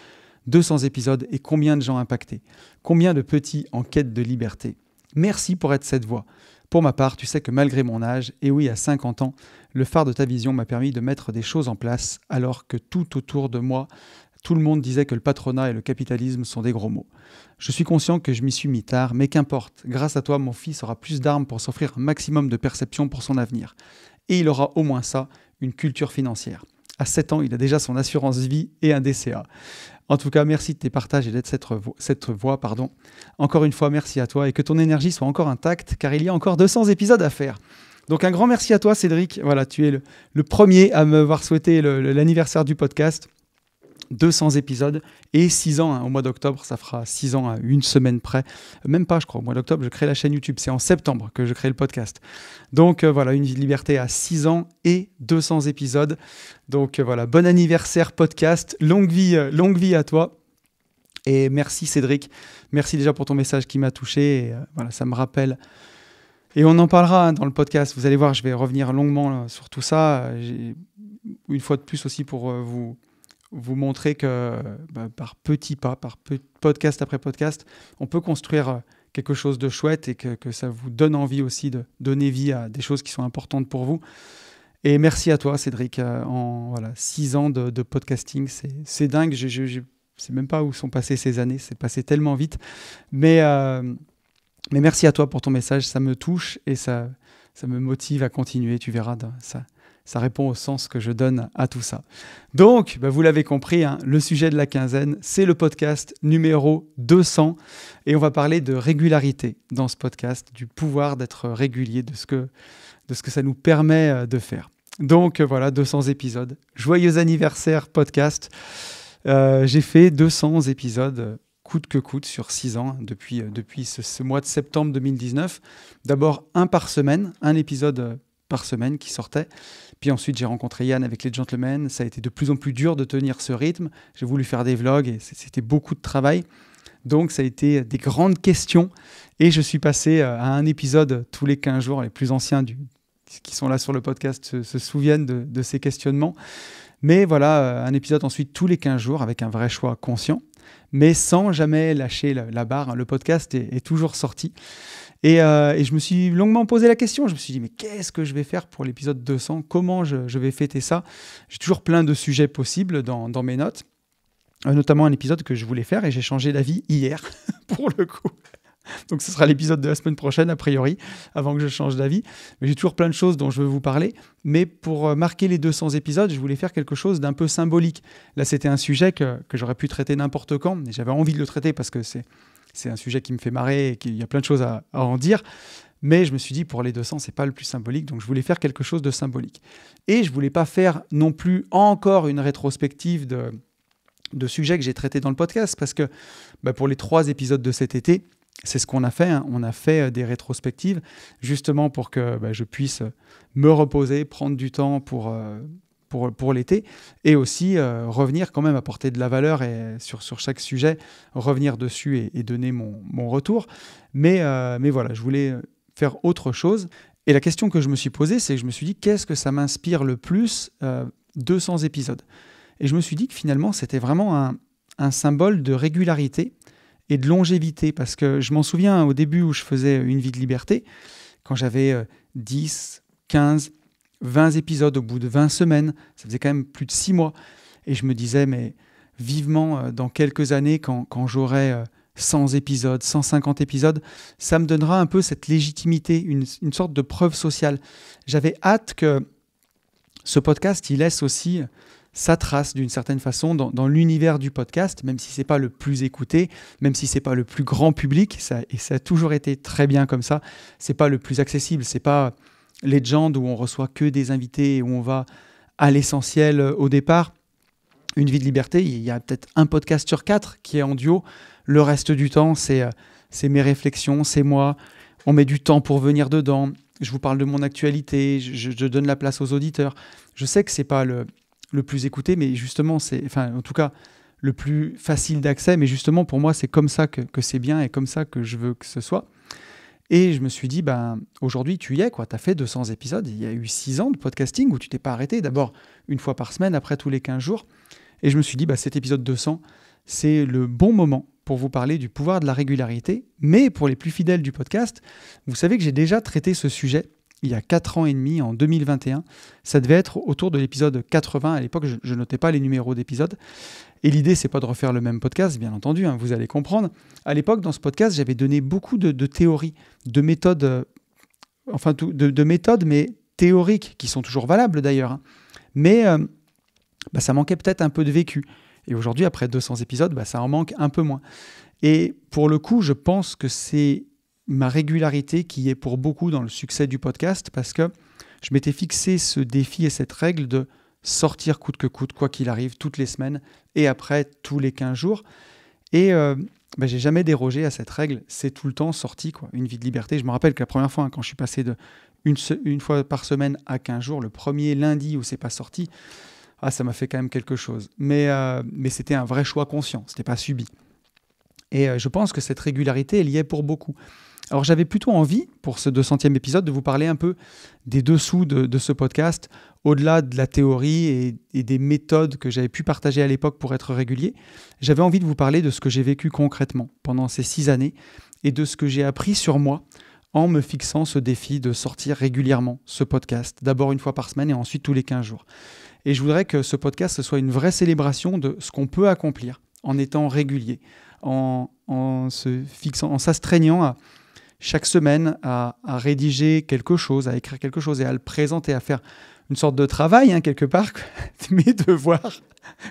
200 épisodes et combien de gens impactés? Combien de petits en quête de liberté? Merci pour être cette voie. Pour ma part, tu sais que malgré mon âge, et oui à 50 ans, le phare de ta vision m'a permis de mettre des choses en place alors que tout autour de moi, tout le monde disait que le patronat et le capitalisme sont des gros mots. Je suis conscient que je m'y suis mis tard, mais qu'importe. Grâce à toi, mon fils aura plus d'armes pour s'offrir un maximum de perception pour son avenir. Et il aura au moins ça, une culture financière. À 7 ans, il a déjà son assurance vie et un DCA. En tout cas, merci de tes partages et d'être cette voix. Encore une fois, merci à toi et que ton énergie soit encore intacte, car il y a encore 200 épisodes à faire. Donc un grand merci à toi, Cédric. Voilà, tu es le premier à me voir souhaiter l'anniversaire du podcast. 200 épisodes et 6 ans, hein, au mois d'octobre, ça fera 6 ans à une semaine près. Même pas, je crois, au mois d'octobre, je crée la chaîne YouTube. C'est en septembre que je crée le podcast. Donc voilà, Une vie de liberté à 6 ans et 200 épisodes. Donc voilà, bon anniversaire podcast, longue vie à toi. Et merci Cédric, merci déjà pour ton message qui m'a touché. Et, voilà, ça me rappelle. Et on en parlera, hein, dans le podcast. Vous allez voir, je vais revenir longuement là, sur tout ça. Une fois de plus aussi pour vous montrer que par petits pas, podcast après podcast, on peut construire quelque chose de chouette et que ça vous donne envie aussi de donner vie à des choses qui sont importantes pour vous. Et merci à toi, Cédric. 6 ans de podcasting, c'est dingue. Je ne sais même pas où sont passées ces années. C'est passé tellement vite. Mais merci à toi pour ton message. Ça me touche et ça me motive à continuer. Tu verras, ça répond au sens que je donne à tout ça. Donc, vous l'avez compris, hein, le sujet de la quinzaine, c'est le podcast numéro 200. Et on va parler de régularité dans ce podcast, du pouvoir d'être régulier, de ce que ça nous permet de faire. Donc voilà, 200 épisodes. Joyeux anniversaire podcast. J'ai fait 200 épisodes coûte que coûte sur 6 ans, depuis ce mois de septembre 2019. D'abord un épisode par semaine qui sortait. Puis ensuite, j'ai rencontré Yann avec les Gentlemen. Ça a été de plus en plus dur de tenir ce rythme. J'ai voulu faire des vlogs et c'était beaucoup de travail. Donc, ça a été des grandes questions. Et je suis passé à un épisode tous les 15 jours. Les plus anciens qui sont là sur le podcast se souviennent de ces questionnements. Mais voilà, un épisode ensuite tous les 15 jours avec un vrai choix conscient, mais sans jamais lâcher la barre. Le podcast est toujours sorti. Et je me suis longuement posé la question. Je me suis dit, mais qu'est-ce que je vais faire pour l'épisode 200 ? Comment je vais fêter ça ? J'ai toujours plein de sujets possibles dans mes notes, notamment un épisode que je voulais faire et j'ai changé d'avis hier, pour le coup. Donc ce sera l'épisode de la semaine prochaine, a priori, avant que je change d'avis. Mais j'ai toujours plein de choses dont je veux vous parler. Mais pour marquer les 200 épisodes, je voulais faire quelque chose d'un peu symbolique. Là, c'était un sujet que j'aurais pu traiter n'importe quand. Et j'avais envie de le traiter parce que c'est un sujet qui me fait marrer et qu'il y a plein de choses à en dire. Mais je me suis dit, pour les 200, c'est pas le plus symbolique. Donc je voulais faire quelque chose de symbolique. Et je voulais pas faire non plus encore une rétrospective de sujets que j'ai traités dans le podcast. Parce que pour les 3 épisodes de cet été, c'est ce qu'on a fait. On a fait des rétrospectives justement pour que je puisse me reposer, prendre du temps pour l'été et aussi revenir quand même, apporter de la valeur et sur chaque sujet, revenir dessus et donner mon retour. Mais voilà, je voulais faire autre chose. Et la question que je me suis posée, c'est que je me suis dit, qu'est-ce que ça m'inspire le plus 200 épisodes ? Et je me suis dit que finalement, c'était vraiment un symbole de régularité et de longévité, parce que je m'en souviens au début où je faisais Une vie de liberté, quand j'avais 10, 15, 20 épisodes au bout de 20 semaines, ça faisait quand même plus de 6 mois, et je me disais, mais vivement, dans quelques années, quand j'aurai 100 épisodes, 150 épisodes, ça me donnera un peu cette légitimité, une sorte de preuve sociale. J'avais hâte que ce podcast, il laisse aussi sa trace d'une certaine façon dans l'univers du podcast, même si ce n'est pas le plus écouté, même si ce n'est pas le plus grand public, et ça a toujours été très bien comme ça, ce n'est pas le plus accessible, ce n'est pas Legend où on reçoit que des invités et où on va à l'essentiel au départ. Une vie de liberté, il y a peut-être un podcast sur 4 qui est en duo, le reste du temps c'est mes réflexions, c'est moi, on met du temps pour venir dedans, je vous parle de mon actualité, je donne la place aux auditeurs. Je sais que ce n'est pas le plus écouté, mais justement, en tout cas, le plus facile d'accès. Mais justement, pour moi, c'est comme ça que c'est bien et comme ça que je veux que ce soit. Et je me suis dit, aujourd'hui, tu y es, quoi. Tu as fait 200 épisodes. Il y a eu 6 ans de podcasting où tu t'es pas arrêté. D'abord, une fois par semaine, après tous les 15 jours. Et je me suis dit, cet épisode 200, c'est le bon moment pour vous parler du pouvoir de la régularité. Mais pour les plus fidèles du podcast, vous savez que j'ai déjà traité ce sujet il y a 4 ans et demi, en 2021. Ça devait être autour de l'épisode 80. À l'époque, je notais pas les numéros d'épisodes. Et l'idée, c'est pas de refaire le même podcast, bien entendu, vous allez comprendre. À l'époque, dans ce podcast, j'avais donné beaucoup de théories, de méthodes, de méthodes, mais théoriques, qui sont toujours valables d'ailleurs. Mais ça manquait peut-être un peu de vécu. Et aujourd'hui, après 200 épisodes, ça en manque un peu moins. Et pour le coup, je pense que c'est ma régularité qui est pour beaucoup dans le succès du podcast, parce que je m'étais fixé ce défi et cette règle de sortir coûte que coûte, quoi qu'il arrive, toutes les semaines et après tous les 15 jours. Et j'ai jamais dérogé à cette règle, c'est tout le temps sorti, quoi. Une vie de liberté. Je me rappelle que la première fois, quand je suis passé de une fois par semaine à 15 jours, le premier lundi où c'est pas sorti, ça m'a fait quand même quelque chose. Mais c'était un vrai choix conscient, c'était pas subi. Et je pense que cette régularité, elle y est pour beaucoup. Alors j'avais plutôt envie, pour ce 200e épisode, de vous parler un peu des dessous de ce podcast, au-delà de la théorie et des méthodes que j'avais pu partager à l'époque pour être régulier. J'avais envie de vous parler de ce que j'ai vécu concrètement pendant ces 6 années et de ce que j'ai appris sur moi en me fixant ce défi de sortir régulièrement ce podcast, d'abord une fois par semaine et ensuite tous les 15 jours. Et je voudrais que ce podcast ce soit une vraie célébration de ce qu'on peut accomplir en étant régulier, en s'astreignant à chaque semaine à rédiger quelque chose, à écrire quelque chose et à le présenter, à faire une sorte de travail, quelque part, mes devoirs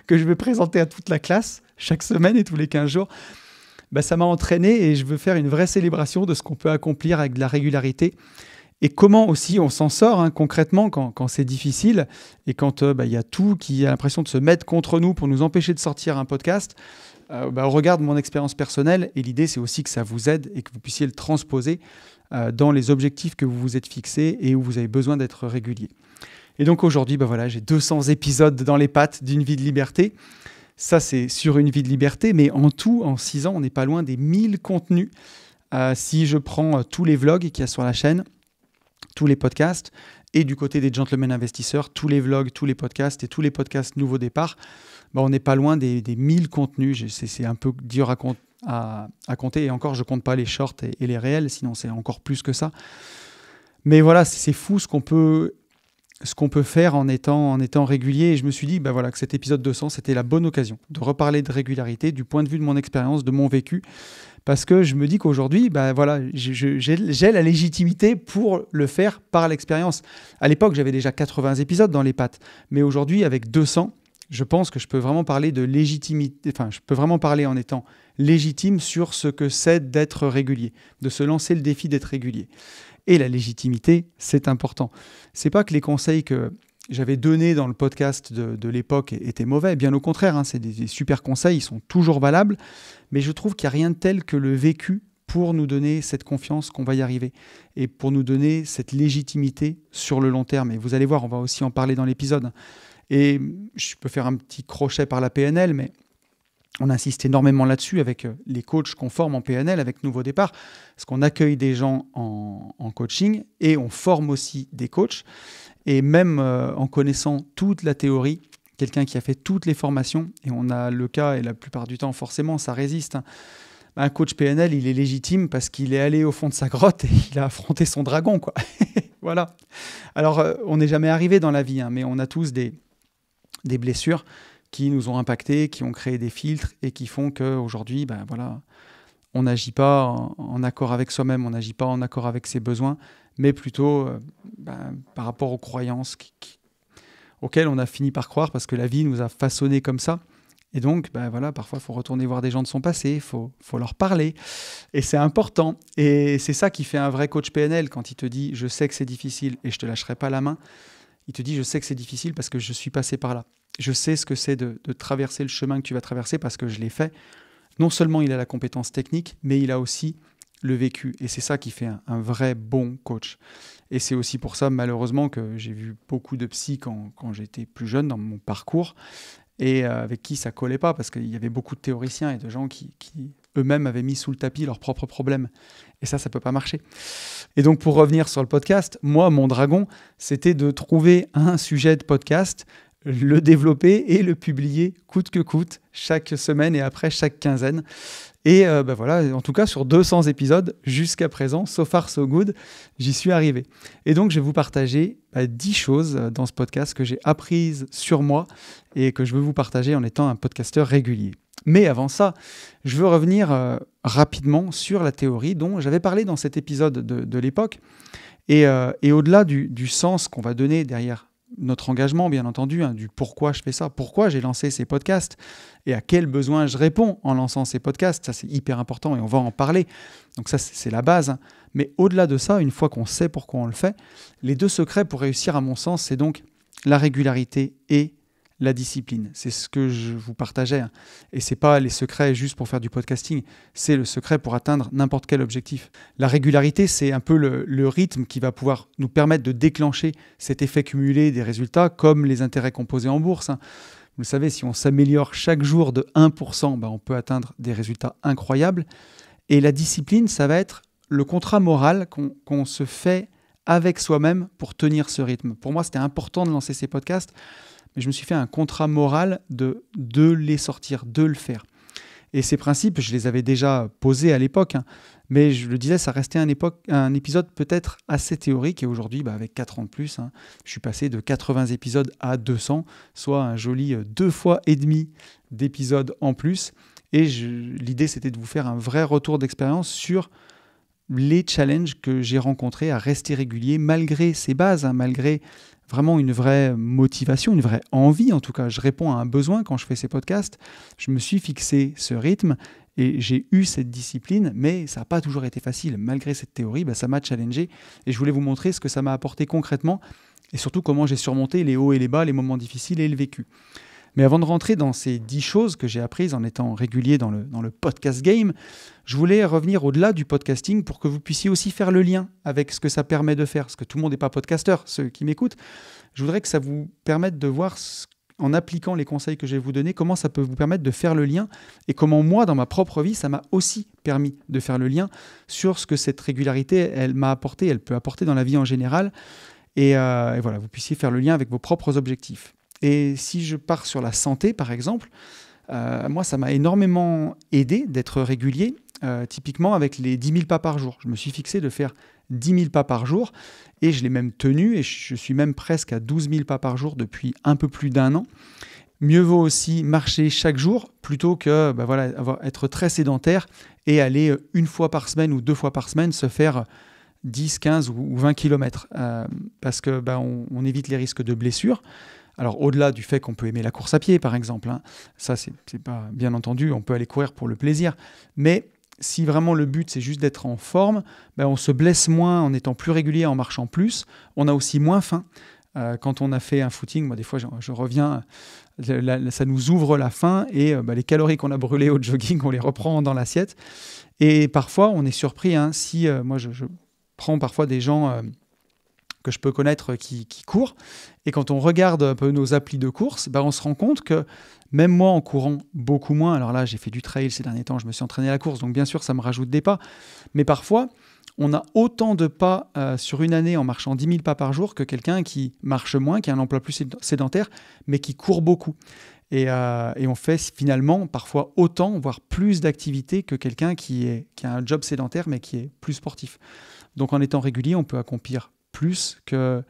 que je vais présenter à toute la classe chaque semaine et tous les 15 jours. Ça m'a entraîné et je veux faire une vraie célébration de ce qu'on peut accomplir avec de la régularité et comment aussi on s'en sort concrètement quand c'est difficile et quand y a tout qui a l'impression de se mettre contre nous pour nous empêcher de sortir un podcast. Au regard de mon expérience personnelle, et l'idée c'est aussi que ça vous aide et que vous puissiez le transposer dans les objectifs que vous vous êtes fixés et où vous avez besoin d'être régulier. Et donc aujourd'hui, j'ai 200 épisodes dans les pattes d'une vie de liberté. Ça, c'est sur Une vie de liberté, mais en tout, en 6 ans, on n'est pas loin des 1000 contenus. Si je prends tous les vlogs qu'il y a sur la chaîne, tous les podcasts, et du côté des gentlemen investisseurs, tous les vlogs, tous les podcasts et tous les podcasts Nouveau Départ, on n'est pas loin des 1000 contenus. C'est un peu dur à compter. Et encore, je ne compte pas les shorts et les réels, sinon c'est encore plus que ça. Mais voilà, c'est fou ce qu'on peut faire en étant régulier. Et je me suis dit que cet épisode 200, c'était la bonne occasion de reparler de régularité du point de vue de mon expérience, de mon vécu. parce que je me dis qu'aujourd'hui, voilà, j'ai la légitimité pour le faire par l'expérience. À l'époque, j'avais déjà 80 épisodes dans les pattes, mais aujourd'hui, avec 200, je pense que je peux vraiment parler de légitimité, enfin, je peux vraiment parler en étant légitime sur ce que c'est d'être régulier, de se lancer le défi d'être régulier. Et la légitimité, c'est important. C'est pas que les conseils que j'avais donnés dans le podcast de l'époque étaient mauvais, bien au contraire, hein, c'est des super conseils, ils sont toujours valables, mais je trouve qu'il n'y a rien de tel que le vécu pour nous donner cette confiance qu'on va y arriver et pour nous donner cette légitimité sur le long terme. Et vous allez voir, on va aussi en parler dans l'épisode. Et je peux faire un petit crochet par la PNL, mais on insiste énormément là-dessus avec les coachs qu'on forme en PNL, avec Nouveau Départ, parce qu'on accueille des gens en coaching et on forme aussi des coachs. Et même en connaissant toute la théorie, quelqu'un qui a fait toutes les formations, et on a le cas, et la plupart du temps, forcément, ça résiste. Un coach PNL, il est légitime parce qu'il est allé au fond de sa grotte et il a affronté son dragon, quoi. Voilà. Alors, on n'est jamais arrivé dans la vie, hein, mais on a tous des blessures qui nous ont impactés, qui ont créé des filtres et qui font qu'aujourd'hui, voilà, on n'agit pas en accord avec soi-même, on n'agit pas en accord avec ses besoins, mais plutôt par rapport aux croyances auxquelles on a fini par croire parce que la vie nous a façonnés comme ça. Et donc, voilà, parfois, il faut retourner voir des gens de son passé, il faut leur parler. Et c'est important. Et c'est ça qui fait un vrai coach PNL quand il te dit « je sais que c'est difficile et je ne te lâcherai pas la main ». Il te dit « je sais que c'est difficile parce que je suis passé par là. Je sais ce que c'est de traverser le chemin que tu vas traverser parce que je l'ai fait. » Non seulement il a la compétence technique, mais il a aussi le vécu. Et c'est ça qui fait un vrai bon coach. Et c'est aussi pour ça, malheureusement, que j'ai vu beaucoup de psy quand j'étais plus jeune dans mon parcours et avec qui ça collait pas parce qu'il y avait beaucoup de théoriciens et de gens qui eux-mêmes avaient mis sous le tapis leurs propres problèmes. Et ça peut pas marcher. Et donc, pour revenir sur le podcast, moi, mon dragon, c'était de trouver un sujet de podcast, le développer et le publier coûte que coûte, chaque semaine et après chaque quinzaine. Et voilà, en tout cas, sur 200 épisodes, jusqu'à présent, so far so good, j'y suis arrivé. Et donc, je vais vous partager 10 choses dans ce podcast que j'ai apprises sur moi et que je veux vous partager en étant un podcasteur régulier. Mais avant ça, je veux revenir rapidement sur la théorie dont j'avais parlé dans cet épisode de l'époque. Et au-delà du sens qu'on va donner derrière notre engagement, bien entendu, du pourquoi je fais ça, pourquoi j'ai lancé ces podcasts et à quels besoins je réponds en lançant ces podcasts. Ça, c'est hyper important et on va en parler. Donc ça, c'est la base. Mais au-delà de ça, une fois qu'on sait pourquoi on le fait, les 2 secrets pour réussir, à mon sens, c'est donc la régularité et la discipline. C'est ce que je vous partageais. Et ce n'est pas les secrets juste pour faire du podcasting, c'est le secret pour atteindre n'importe quel objectif. La régularité, c'est un peu le rythme qui va pouvoir nous permettre de déclencher cet effet cumulé des résultats, comme les intérêts composés en bourse. Vous le savez, si on s'améliore chaque jour de 1%, on peut atteindre des résultats incroyables. Et la discipline, ça va être le contrat moral qu'on se fait avec soi-même pour tenir ce rythme. Pour moi, c'était important de lancer ces podcasts, mais je me suis fait un contrat moral de les sortir, de le faire. Et ces principes, je les avais déjà posés à l'époque, mais je le disais, ça restait un épisode peut-être assez théorique, et aujourd'hui, avec 4 ans de plus, je suis passé de 80 épisodes à 200, soit un joli 2 fois et demi d'épisodes en plus, et l'idée, c'était de vous faire un vrai retour d'expérience sur les challenges que j'ai rencontrés à rester régulier, malgré ces bases, malgré vraiment une vraie motivation, une vraie envie. En tout cas, je réponds à un besoin quand je fais ces podcasts. Je me suis fixé ce rythme et j'ai eu cette discipline, mais ça n'a pas toujours été facile. Malgré cette théorie, ça m'a challengé et je voulais vous montrer ce que ça m'a apporté concrètement et surtout comment j'ai surmonté les hauts et les bas, les moments difficiles et le vécu. Mais avant de rentrer dans ces 10 choses que j'ai apprises en étant régulier dans le podcast game, je voulais revenir au-delà du podcasting pour que vous puissiez aussi faire le lien avec ce que ça permet de faire. Parce que tout le monde n'est pas podcasteur, ceux qui m'écoutent. Je voudrais que ça vous permette de voir, en appliquant les conseils que je vais vous donner, comment ça peut vous permettre de faire le lien et comment moi, dans ma propre vie, ça m'a aussi permis de faire le lien sur ce que cette régularité, elle m'a apporté, elle peut apporter dans la vie en général. Et voilà, vous puissiez faire le lien avec vos propres objectifs. Et si je pars sur la santé, par exemple, moi, ça m'a énormément aidé d'être régulier, typiquement avec les 10 000 pas par jour. Je me suis fixé de faire 10 000 pas par jour et je l'ai même tenu et je suis même presque à 12 000 pas par jour depuis un peu plus d'1 an. Mieux vaut aussi marcher chaque jour plutôt que être très sédentaire et aller une fois par semaine ou 2 fois par semaine se faire 10, 15 ou 20 km parce que on évite les risques de blessures. Alors au-delà du fait qu'on peut aimer la course à pied par exemple, hein, ça c'est pas bien entendu, on peut aller courir pour le plaisir, mais si vraiment le but c'est juste d'être en forme, on se blesse moins en étant plus régulier, en marchant plus, on a aussi moins faim. Quand on a fait un footing, moi des fois je reviens, ça nous ouvre la faim et les calories qu'on a brûlées au jogging, on les reprend dans l'assiette. Et parfois on est surpris, hein, si moi je prends parfois des gens que je peux connaître qui courent, et quand on regarde un peu nos applis de course, on se rend compte que même moi en courant beaucoup moins, alors là j'ai fait du trail ces derniers temps, je me suis entraîné à la course, donc bien sûr ça me rajoute des pas, mais parfois on a autant de pas sur une année en marchant 10 000 pas par jour que quelqu'un qui marche moins, qui a un emploi plus sédentaire, mais qui court beaucoup. Et on fait finalement parfois autant, voire plus d'activités que quelqu'un qui a un job sédentaire, mais qui est plus sportif. Donc en étant régulier, on peut accomplir plus que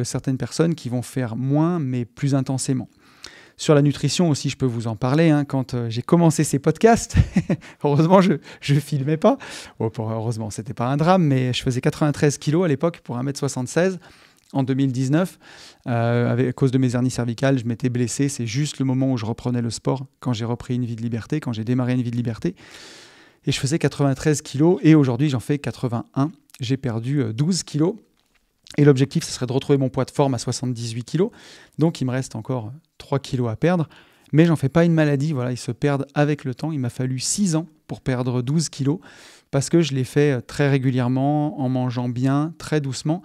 certaines personnes qui vont faire moins, mais plus intensément. Sur la nutrition aussi, je peux vous en parler. Hein. Quand j'ai commencé ces podcasts, heureusement, je ne filmais pas. Heureusement, ce n'était pas un drame, mais je faisais 93 kilos à l'époque pour 1m76 en 2019. À cause de mes hernies cervicales, je m'étais blessé. C'est juste le moment où je reprenais le sport, quand j'ai repris une vie de liberté, quand j'ai démarré une vie de liberté. Et je faisais 93 kilos et aujourd'hui, j'en fais 81. J'ai perdu 12 kilos. Et l'objectif, ce serait de retrouver mon poids de forme à 78 kg. Donc, il me reste encore 3 kg à perdre. Mais j'en fais pas une maladie. Voilà, ils se perdent avec le temps. Il m'a fallu 6 ans pour perdre 12 kg parce que je l'ai fait très régulièrement, en mangeant bien, très doucement.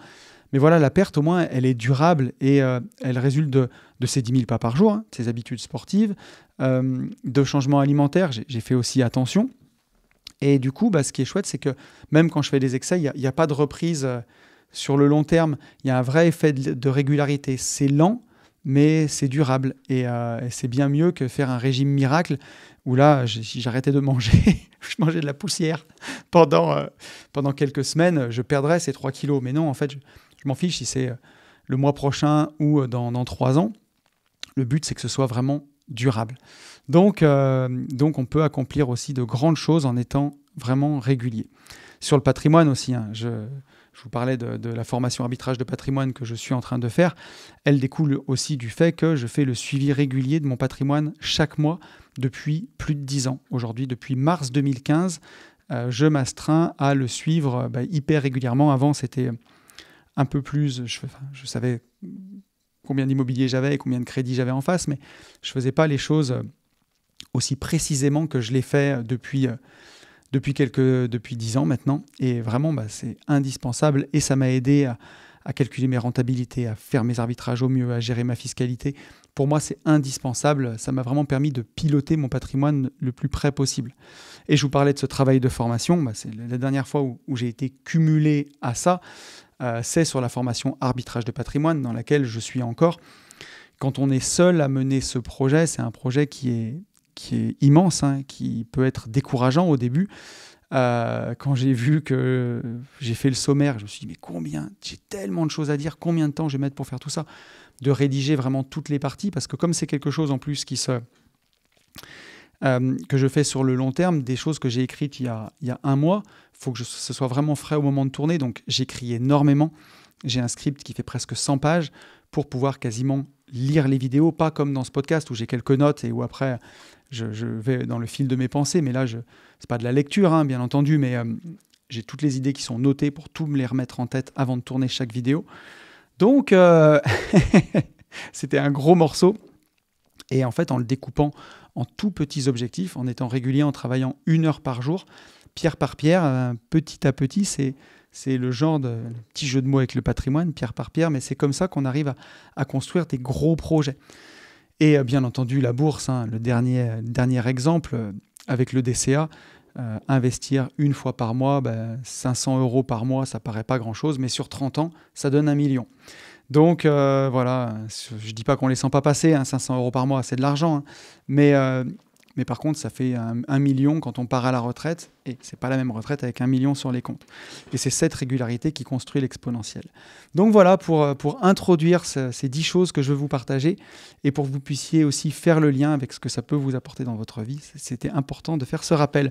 Mais voilà, la perte, au moins, elle est durable et elle résulte de ces 10 000 pas par jour, hein, de ces habitudes sportives, de changements alimentaires. J'ai fait aussi attention. Et du coup, ce qui est chouette, c'est que même quand je fais des excès, il n'y a pas de reprise sur le long terme. Il y a un vrai effet de régularité. C'est lent, mais c'est durable. Et c'est bien mieux que faire un régime miracle où là, si j'arrêtais de manger, je mangeais de la poussière pendant quelques semaines, je perdrais ces 3 kilos. Mais non, en fait, je m'en fiche si c'est le mois prochain ou dans 3 ans. Le but, c'est que ce soit vraiment durable. Donc, on peut accomplir aussi de grandes choses en étant vraiment régulier. Sur le patrimoine aussi, hein, je vous parlais de la formation arbitrage de patrimoine que je suis en train de faire. Elle découle aussi du fait que je fais le suivi régulier de mon patrimoine chaque mois depuis plus de 10 ans. Aujourd'hui, depuis mars 2015, je m'astreins à le suivre hyper régulièrement. Avant, c'était un peu plus... Je savais combien d'immobilier j'avais et combien de crédits j'avais en face, mais je ne faisais pas les choses aussi précisément que je l'ai fait depuis 10 ans maintenant. Et vraiment, c'est indispensable et ça m'a aidé à calculer mes rentabilités, à faire mes arbitrages au mieux, à gérer ma fiscalité. Pour moi, c'est indispensable. Ça m'a vraiment permis de piloter mon patrimoine le plus près possible. Et je vous parlais de ce travail de formation. C'est la dernière fois où j'ai été cumulé à ça. C'est sur la formation arbitrage de patrimoine dans laquelle je suis encore. Quand on est seul à mener ce projet, c'est un projet qui est immense, hein, qui peut être décourageant au début. Quand j'ai vu que j'ai fait le sommaire, je me suis dit, mais j'ai tellement de choses à dire, combien de temps je vais mettre pour faire tout ça, de rédiger vraiment toutes les parties, parce que comme c'est quelque chose en plus que je fais sur le long terme, des choses que j'ai écrites il y a un mois, il faut que ce soit vraiment frais au moment de tourner, donc j'écris énormément. J'ai un script qui fait presque 100 pages pour pouvoir quasiment lire les vidéos, pas comme dans ce podcast où j'ai quelques notes et où après je vais dans le fil de mes pensées, mais là, c'est pas de la lecture, hein, bien entendu, mais j'ai toutes les idées qui sont notées pour tout me les remettre en tête avant de tourner chaque vidéo. Donc, c'était un gros morceau. Et en fait, en le découpant en tout petits objectifs, en étant régulier, en travaillant 1 heure par jour, pierre par pierre, petit à petit, c'est le genre de petit jeu de mots avec le patrimoine, pierre par pierre, mais c'est comme ça qu'on arrive à construire des gros projets. Et bien entendu, la bourse, hein, le dernier exemple, avec le DCA, investir 1 fois par mois, 500 € par mois, ça paraît pas grand-chose, mais sur 30 ans, ça donne 1 million. Donc voilà, je ne dis pas qu'on ne les sent pas passer, hein, 500 € par mois, c'est de l'argent, hein, mais Mais par contre, ça fait 1 million quand on part à la retraite, et c'est pas la même retraite avec 1 million sur les comptes. Et c'est cette régularité qui construit l'exponentiel. Donc voilà pour introduire ces 10 choses que je veux vous partager, et pour que vous puissiez aussi faire le lien avec ce que ça peut vous apporter dans votre vie. C'était important de faire ce rappel.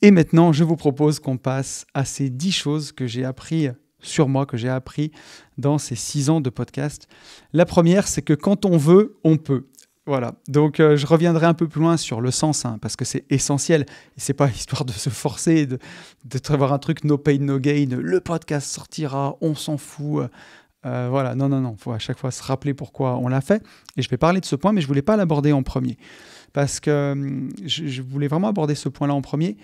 Et maintenant, je vous propose qu'on passe à ces 10 choses que j'ai appris sur moi, que j'ai appris dans ces 6 ans de podcast. La première, c'est que quand on veut, on peut. Voilà, donc je reviendrai un peu plus loin sur le sens, parce que c'est essentiel. Et c'est pas histoire de se forcer, d'avoir un truc no pain, no gain, le podcast sortira, on s'en fout. Voilà, non, il faut à chaque fois se rappeler pourquoi on l'a fait. Et je vais parler de ce point, mais je voulais pas l'aborder en premier. Parce que je voulais vraiment aborder ce point-là en premier.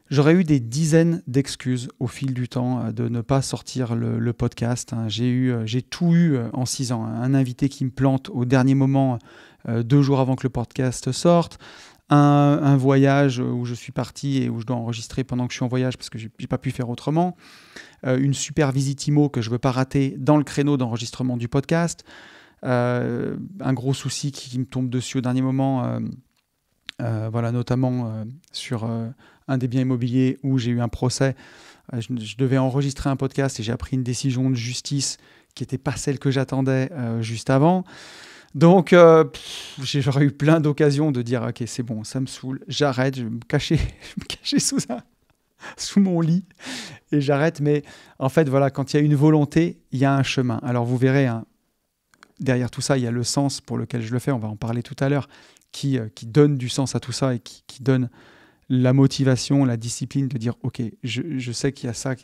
J'aurais eu des dizaines d'excuses au fil du temps de ne pas sortir le podcast. J'ai tout eu en 6 ans. Un invité qui me plante au dernier moment, 2 jours avant que le podcast sorte. Un voyage où je suis parti et où je dois enregistrer pendant que je suis en voyage parce que je n'ai pas pu faire autrement. Une super visite IMO que je ne veux pas rater dans le créneau d'enregistrement du podcast. Un gros souci qui me tombe dessus au dernier moment, notamment sur un des biens immobiliers où j'ai eu un procès. Je devais enregistrer un podcast et j'ai appris une décision de justice qui n'était pas celle que j'attendais juste avant. Donc, j'aurais eu plein d'occasions de dire « Ok, c'est bon, ça me saoule, j'arrête, je vais me cacher sous mon lit et j'arrête. » Mais en fait, voilà, quand il y a une volonté, il y a un chemin. Alors, vous verrez, derrière tout ça, il y a le sens pour lequel je le fais. On va en parler tout à l'heure, qui donne du sens à tout ça et qui donne la motivation, la discipline de dire « Ok, je sais qu'il y a ça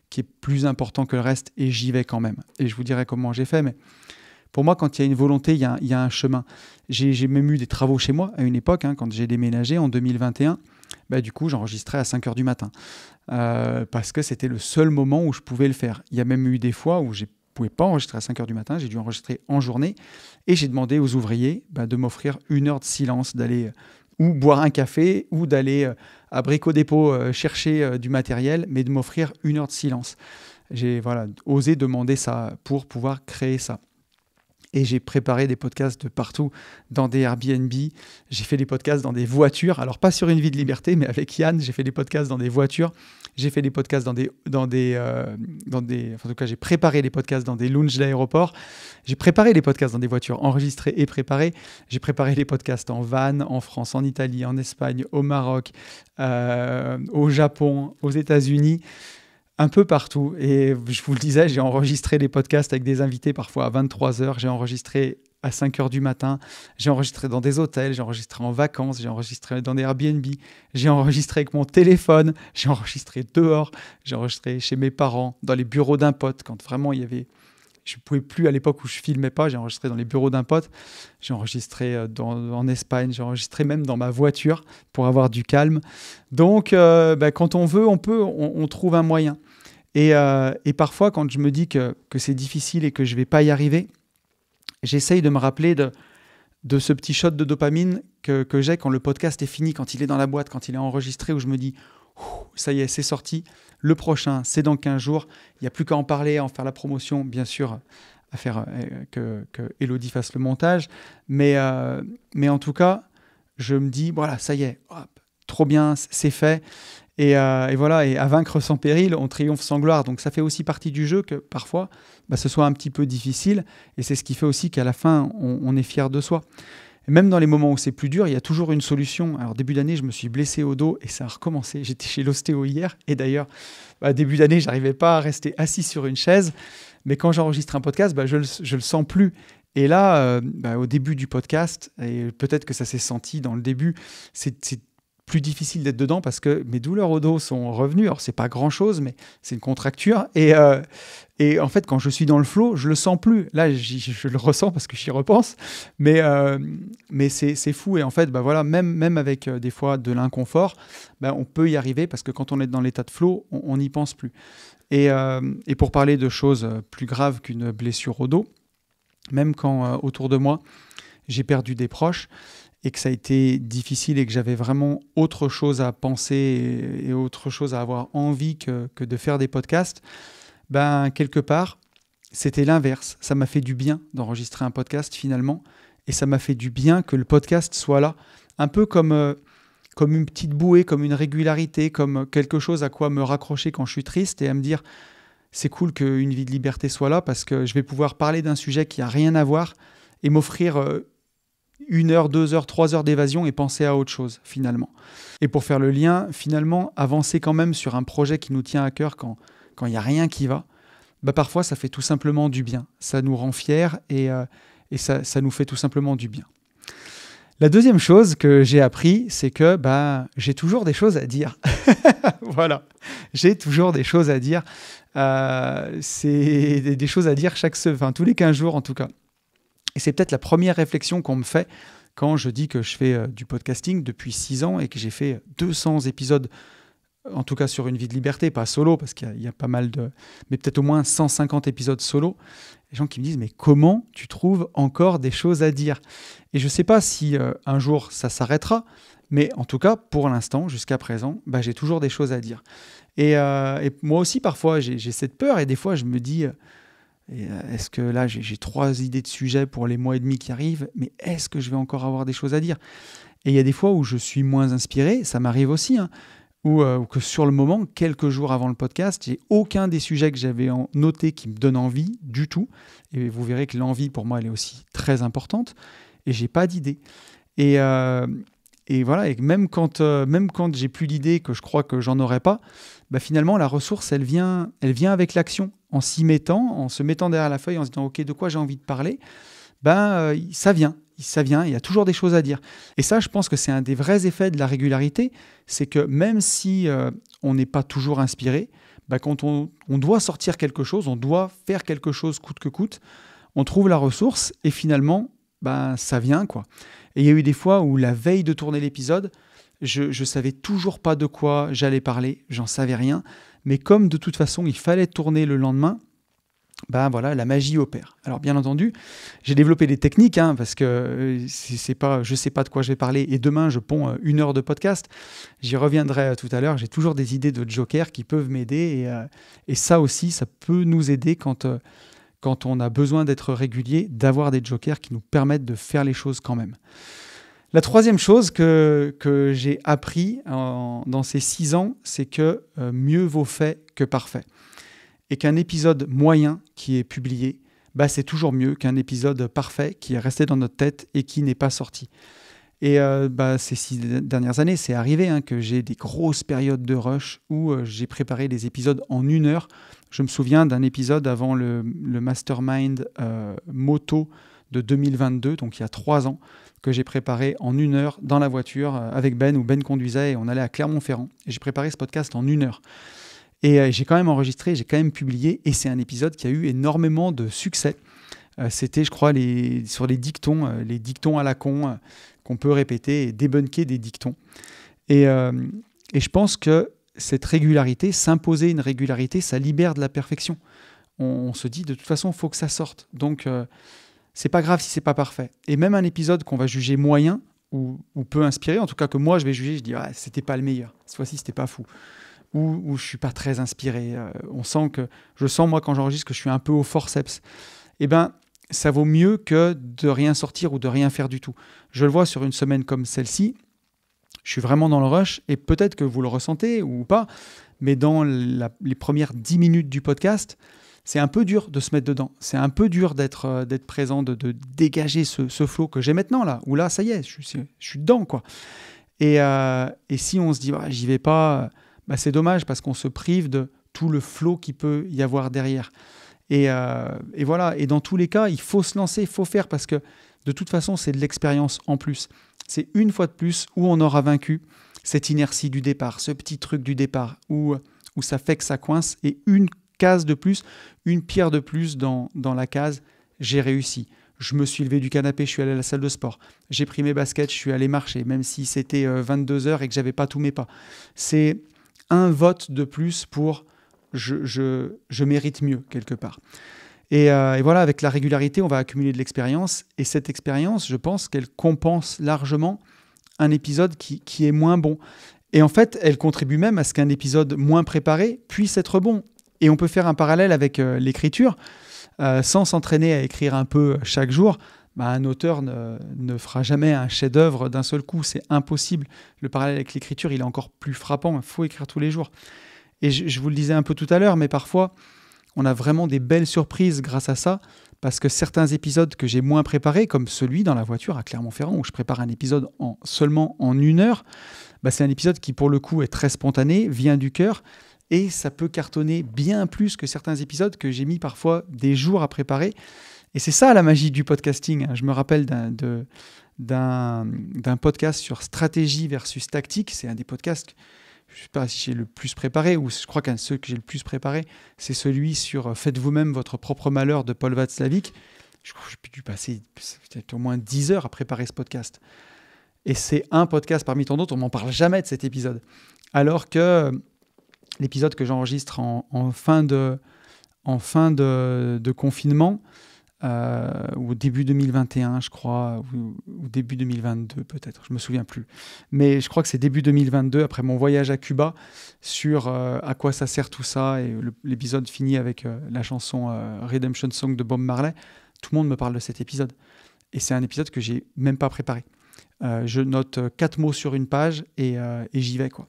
qui est plus important que le reste et j'y vais quand même. » Et je vous dirai comment j'ai fait, mais pour moi, quand il y a une volonté, il y a un chemin. J'ai même eu des travaux chez moi à une époque, quand j'ai déménagé en 2021. Du coup, j'enregistrais à 5h du matin parce que c'était le seul moment où je pouvais le faire. Il y a même eu des fois où je ne pouvais pas enregistrer à 5h du matin, j'ai dû enregistrer en journée et j'ai demandé aux ouvriers de m'offrir 1 heure de silence, d'aller ou boire un café ou d'aller à Brico Dépôt chercher du matériel, mais de m'offrir 1 heure de silence. J'ai osé demander ça pour pouvoir créer ça. Et j'ai préparé des podcasts de partout, dans des Airbnb. J'ai fait des podcasts dans des voitures. Alors, pas sur Une vie de liberté, mais avec Yann, j'ai fait des podcasts dans des voitures. J'ai fait des podcasts en tout cas, j'ai préparé des podcasts dans des lounges d'aéroport. J'ai préparé des podcasts dans des voitures enregistrées et préparées. J'ai préparé des podcasts en van, en France, en Italie, en Espagne, au Maroc, au Japon, aux États-Unis. Un peu partout. Et je vous le disais, j'ai enregistré des podcasts avec des invités parfois à 23h. J'ai enregistré à 5h du matin. J'ai enregistré dans des hôtels. J'ai enregistré en vacances. J'ai enregistré dans des Airbnb. J'ai enregistré avec mon téléphone. J'ai enregistré dehors. J'ai enregistré chez mes parents, dans les bureaux d'un pote, quand vraiment il y avait... Je ne pouvais plus à l'époque où je ne filmais pas. J'ai enregistré dans les bureaux d'un pote. J'ai enregistré en Espagne. J'ai enregistré même dans ma voiture pour avoir du calme. Donc, quand on veut, on peut. On trouve un moyen. Et parfois, quand je me dis que c'est difficile et que je ne vais pas y arriver, j'essaye de me rappeler de ce petit shot de dopamine que j'ai quand le podcast est fini, quand il est dans la boîte, quand il est enregistré, où je me dis « ça y est, c'est sorti, le prochain, c'est dans 15 jours, il n'y a plus qu'à en parler, à en faire la promotion, bien sûr, à faire que Elodie fasse le montage. Mais en tout cas, je me dis, voilà, ça y est, hop, trop bien, c'est fait. Et voilà, et à vaincre sans péril, on triomphe sans gloire. Donc ça fait aussi partie du jeu que parfois, ce soit un petit peu difficile. Et c'est ce qui fait aussi qu'à la fin, on est fier de soi. Et même dans les moments où c'est plus dur, il y a toujours une solution. Alors début d'année, je me suis blessé au dos et ça a recommencé. J'étais chez l'ostéo hier et d'ailleurs, début d'année, je n'arrivais pas à rester assis sur une chaise. Mais quand j'enregistre un podcast, je le sens plus. Et là, au début du podcast, et peut-être que ça s'est senti dans le début, c'est plus difficile d'être dedans parce que mes douleurs au dos sont revenues. Alors, c'est pas grand-chose, mais c'est une contracture. Et en fait, quand je suis dans le flow, je le sens plus. Là, je le ressens parce que j'y repense. Mais c'est fou. Et en fait, voilà, même avec des fois de l'inconfort, on peut y arriver parce que quand on est dans l'état de flow, on n'y pense plus. Et pour parler de choses plus graves qu'une blessure au dos, même quand autour de moi, j'ai perdu des proches et que ça a été difficile et que j'avais vraiment autre chose à penser et autre chose à avoir envie que de faire des podcasts, quelque part, c'était l'inverse. Ça m'a fait du bien d'enregistrer un podcast finalement Et ça m'a fait du bien que le podcast soit là, un peu comme une petite bouée, comme une régularité, comme quelque chose à quoi me raccrocher quand je suis triste et à me dire c'est cool qu'une vie de liberté soit là parce que je vais pouvoir parler d'un sujet qui n'a rien à voir et m'offrir 1 heure, 2 heures, 3 heures d'évasion et penser à autre chose finalement. Et pour faire le lien, finalement, avancer quand même sur un projet qui nous tient à cœur quand il n'y a rien qui va, parfois ça fait tout simplement du bien. Ça nous rend fiers et ça nous fait tout simplement du bien. La deuxième chose que j'ai appris, c'est que j'ai toujours des choses à dire. Voilà, j'ai toujours des choses à dire. C'est des choses à dire tous les 15 jours en tout cas. Et c'est peut-être la première réflexion qu'on me fait quand je dis que je fais du podcasting depuis 6 ans et que j'ai fait 200 épisodes, en tout cas sur Une vie de liberté, pas solo, parce qu'il y a pas mal mais peut-être au moins 150 épisodes solo. Les gens qui me disent « Mais comment tu trouves encore des choses à dire ?» Et je ne sais pas si un jour ça s'arrêtera, mais en tout cas, pour l'instant, jusqu'à présent, j'ai toujours des choses à dire. Et moi aussi, parfois, j'ai cette peur et des fois, je me dis est-ce que là, j'ai 3 idées de sujets pour les mois et demi qui arrivent, mais est-ce que je vais encore avoir des choses à dire ? Et il y a des fois où je suis moins inspiré, ça m'arrive aussi, ou que sur le moment, quelques jours avant le podcast, j'ai aucun des sujets que j'avais notés qui me donne envie du tout. Et vous verrez que l'envie, pour moi, elle est aussi très importante. Et j'ai pas d'idée. Et voilà, et même quand j'ai plus d'idées, que je crois que j'en aurai pas, finalement, la ressource, elle vient avec l'action. En se mettant derrière la feuille, en se disant « Ok, de quoi j'ai envie de parler ?» ça vient, il y a toujours des choses à dire. Et ça, je pense que c'est un des vrais effets de la régularité, c'est que même si on n'est pas toujours inspiré, quand on doit sortir quelque chose, on doit faire quelque chose coûte que coûte, on trouve la ressource et finalement, ça vient, quoi. Et il y a eu des fois où la veille de tourner l'épisode, je savais toujours pas de quoi j'allais parler, j'en savais rien, mais comme de toute façon il fallait tourner le lendemain, voilà, la magie opère. Alors bien entendu, j'ai développé des techniques parce que je sais pas de quoi je vais parler et demain je ponds 1 heure de podcast. J'y reviendrai tout à l'heure. J'ai toujours des idées de jokers qui peuvent m'aider et ça aussi, ça peut nous aider quand on a besoin d'être régulier, d'avoir des jokers qui nous permettent de faire les choses quand même. La troisième chose que j'ai appris dans ces 6 ans, c'est que mieux vaut fait que parfait. Et qu'un épisode moyen qui est publié, c'est toujours mieux qu'un épisode parfait qui est resté dans notre tête et qui n'est pas sorti. Et ces 6 dernières années, c'est arrivé que j'ai des grosses périodes de rush où j'ai préparé des épisodes en 1 heure. Je me souviens d'un épisode avant le Mastermind Moto de 2022, donc il y a 3 ans, que j'ai préparé en 1 heure dans la voiture avec Ben, où Ben conduisait et on allait à Clermont-Ferrand. Et j'ai préparé ce podcast en 1 heure. Et j'ai quand même enregistré, j'ai quand même publié, et c'est un épisode qui a eu énormément de succès. C'était, je crois, sur les dictons à la con qu'on peut répéter et débunker des dictons. Et je pense que cette régularité, s'imposer une régularité, ça libère de la perfection. On se dit, de toute façon, il faut que ça sorte. Donc, c'est pas grave si c'est pas parfait. Et même un épisode qu'on va juger moyen ou peu inspiré, en tout cas que moi je vais juger, je dis c'était pas le meilleur. Cette fois-ci, c'était pas fou. Ou je suis pas très inspiré. Je sens moi quand j'enregistre que je suis un peu au forceps. Ça vaut mieux que de rien sortir ou de rien faire du tout. Je le vois sur une semaine comme celle-ci, je suis vraiment dans le rush et peut-être que vous le ressentez ou pas, mais dans les premières 10 minutes du podcast, c'est un peu dur de se mettre dedans. C'est un peu dur d'être présent, de dégager ce flow que j'ai maintenant là, où là, ça y est, je suis dedans, quoi. Et si on se dit, j'y vais pas, c'est dommage parce qu'on se prive de tout le flow qu'il peut y avoir derrière. Et voilà. Et dans tous les cas, il faut se lancer, il faut faire parce que de toute façon, c'est de l'expérience en plus. C'est une fois de plus où on aura vaincu cette inertie du départ, ce petit truc du départ où ça fait que ça coince et une case de plus, une pierre de plus dans la case, j'ai réussi. Je me suis levé du canapé, je suis allé à la salle de sport. J'ai pris mes baskets, je suis allé marcher, même si c'était 22h et que j'avais pas tous mes pas. C'est un vote de plus pour je mérite mieux quelque part. Et voilà, avec la régularité, on va accumuler de l'expérience. Et cette expérience, je pense qu'elle compense largement un épisode qui est moins bon. Et en fait, elle contribue même à ce qu'un épisode moins préparé puisse être bon. Et on peut faire un parallèle avec l'écriture. Sans s'entraîner à écrire un peu chaque jour, un auteur ne fera jamais un chef-d'œuvre d'un seul coup. C'est impossible. Le parallèle avec l'écriture, il est encore plus frappant. Il faut écrire tous les jours. Et je vous le disais un peu tout à l'heure, mais parfois, on a vraiment des belles surprises grâce à ça, parce que certains épisodes que j'ai moins préparés, comme celui dans la voiture à Clermont-Ferrand, où je prépare un épisode seulement en 1 heure, c'est un épisode qui, pour le coup, est très spontané, vient du cœur, et ça peut cartonner bien plus que certains épisodes que j'ai mis parfois des jours à préparer. Et c'est ça la magie du podcasting. Je me rappelle d'un podcast sur stratégie versus tactique. C'est un des podcasts, je ne sais pas si j'ai le plus préparé, ou je crois qu'un de ceux que j'ai le plus préparé, c'est celui sur Faites vous-même votre propre malheur de Paul Václavic. Je crois que j'ai dû passer peut-être au moins 10 heures à préparer ce podcast. Et c'est un podcast parmi tant d'autres, on ne m'en parle jamais de cet épisode. Alors que l'épisode que j'enregistre en fin de confinement, ou début 2021, je crois, ou début 2022 peut-être, je ne me souviens plus. Mais je crois que c'est début 2022, après mon voyage à Cuba, sur à quoi ça sert tout ça. Et l'épisode finit avec la chanson Redemption Song de Bob Marley. Tout le monde me parle de cet épisode. Et c'est un épisode que je n'ai même pas préparé. Je note 4 mots sur une page et j'y vais, quoi.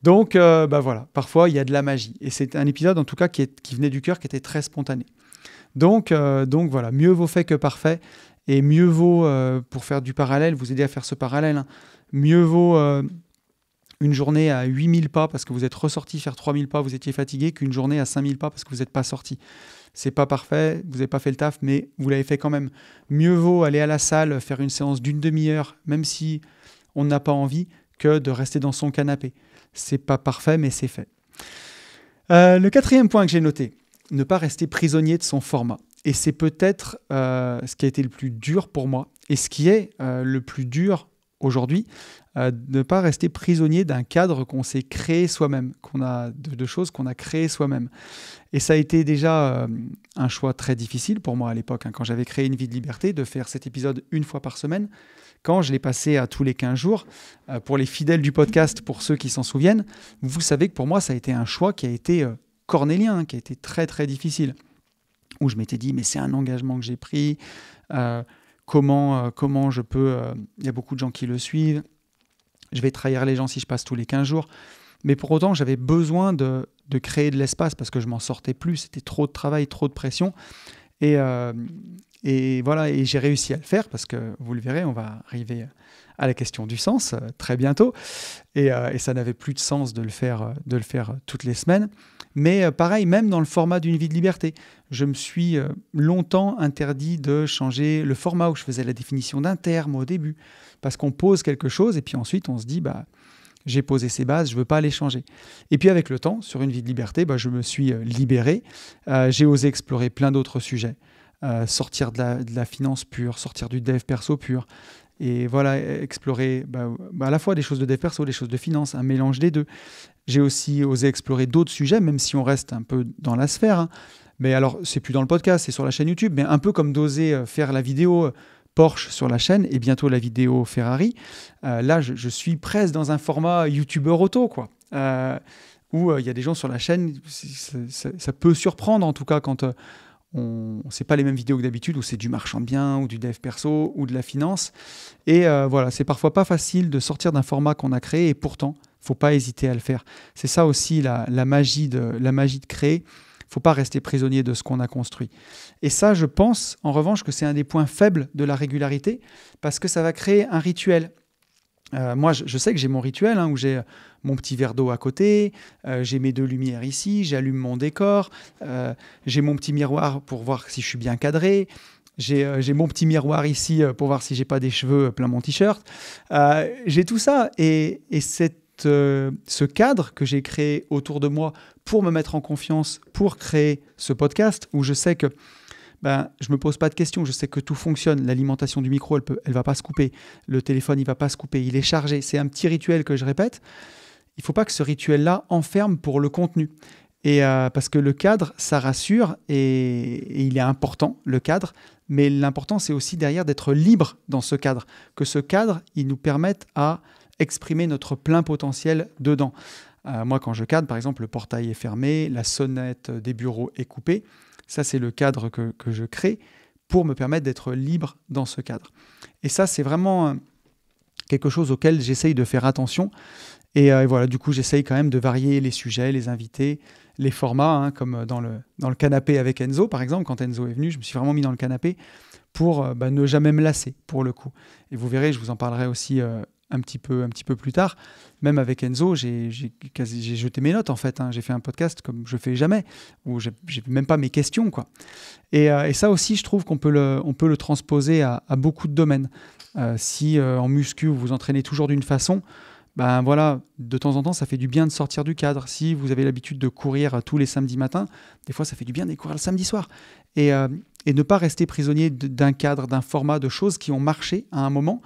Donc, voilà, parfois, il y a de la magie. Et c'est un épisode, en tout cas, qui venait du cœur, qui était très spontané. Donc voilà, mieux vaut fait que parfait. Et mieux vaut, pour faire du parallèle, vous aider à faire ce parallèle, hein, mieux vaut une journée à 8000 pas parce que vous êtes ressorti faire 3000 pas, vous étiez fatigué, qu'une journée à 5000 pas parce que vous n'êtes pas sorti. C'est pas parfait, vous n'avez pas fait le taf, mais vous l'avez fait quand même. Mieux vaut aller à la salle, faire une séance d'une demi-heure, même si on n'a pas envie, que de rester dans son canapé. C'est pas parfait, mais c'est fait. Le 4e point que j'ai noté, ne pas rester prisonnier de son format. Et c'est peut-être ce qui a été le plus dur pour moi, et ce qui est le plus dur aujourd'hui, ne pas rester prisonnier d'un cadre qu'on s'est créé soi-même, de choses qu'on a créées soi-même. Et ça a été déjà un choix très difficile pour moi à l'époque, hein, quand j'avais créé Une vie de liberté, de faire cet épisode 1 fois par semaine. Quand je l'ai passé à tous les 15 jours, pour les fidèles du podcast, pour ceux qui s'en souviennent, vous savez que pour moi, ça a été un choix qui a été cornélien, hein, qui a été très très difficile, où je m'étais dit, mais c'est un engagement que j'ai pris, comment je peux... Il y a beaucoup de gens qui le suivent, je vais trahir les gens si je passe tous les 15 jours. Mais pour autant, j'avais besoin de créer de l'espace parce que je m'en sortais plus, c'était trop de travail, trop de pression. Et voilà, et j'ai réussi à le faire parce que, vous le verrez, on va arriver à la question du sens très bientôt. Et ça n'avait plus de sens de le faire toutes les semaines. Mais pareil, même dans le format d'Une vie de liberté, je me suis longtemps interdit de changer le format où je faisais la définition d'un terme au début. Parce qu'on pose quelque chose et puis ensuite on se dit, j'ai posé ces bases, je ne veux pas les changer. Et puis avec le temps, sur Une vie de liberté, je me suis libéré. J'ai osé explorer plein d'autres sujets. Sortir de la finance pure, sortir du dev perso pur. Et voilà, explorer à la fois des choses de dev perso, des choses de finance, un mélange des deux. J'ai aussi osé explorer d'autres sujets, même si on reste un peu dans la sphère. Hein. Mais alors, c'est plus dans le podcast, c'est sur la chaîne YouTube, mais un peu comme d'oser faire la vidéo Porsche sur la chaîne et bientôt la vidéo Ferrari. Là, je suis presque dans un format YouTuber auto, quoi. Où il y a des gens sur la chaîne, ça peut surprendre en tout cas quand c'est pas les mêmes vidéos que d'habitude, où c'est du marchand de biens, ou du dev perso, ou de la finance. Et voilà, c'est parfois pas facile de sortir d'un format qu'on a créé, et pourtant, faut pas hésiter à le faire. C'est ça aussi la magie de créer. Faut pas rester prisonnier de ce qu'on a construit. Et ça, je pense, en revanche, que c'est un des points faibles de la régularité, parce que ça va créer un rituel. Moi, je sais que j'ai mon rituel, où j'ai mon petit verre d'eau à côté, j'ai mes 2 lumières ici, j'allume mon décor, j'ai mon petit miroir pour voir si je suis bien cadré, j'ai mon petit miroir ici pour voir si j'ai pas des cheveux plein mon t-shirt. J'ai tout ça et ce cadre que j'ai créé autour de moi pour me mettre en confiance, pour créer ce podcast où je sais que je me pose pas de questions, je sais que tout fonctionne, l'alimentation du micro, elle va pas se couper, le téléphone, il va pas se couper, il est chargé, c'est un petit rituel que je répète. Il faut pas que ce rituel-là enferme pour le contenu. Et parce que le cadre, ça rassure et il est important, le cadre, mais l'important, c'est aussi derrière d'être libre dans ce cadre, que ce cadre, il nous permette à exprimer notre plein potentiel dedans. Moi, quand je cadre, par exemple, le portail est fermé, la sonnette des bureaux est coupée. Ça, c'est le cadre que je crée pour me permettre d'être libre dans ce cadre. Et ça, c'est vraiment quelque chose auquel j'essaye de faire attention. Et voilà, du coup, j'essaye quand même de varier les sujets, les invités, les formats, comme dans le canapé avec Enzo, par exemple. Quand Enzo est venu, je me suis vraiment mis dans le canapé pour ne jamais me lasser, pour le coup. Et vous verrez, je vous en parlerai aussi un petit peu plus tard. Même avec Enzo, j'ai jeté mes notes, en fait. J'ai fait un podcast comme je fais jamais, où j'ai même pas mes questions, quoi. Et ça aussi, je trouve qu'on peut le transposer à beaucoup de domaines. Si en muscu, vous vous entraînez toujours d'une façon, ben voilà, de temps en temps, ça fait du bien de sortir du cadre. Si vous avez l'habitude de courir tous les samedis matins, des fois, ça fait du bien d'aller courir le samedi soir. Et ne pas rester prisonnier d'un cadre, d'un format, de choses qui ont marché à un moment,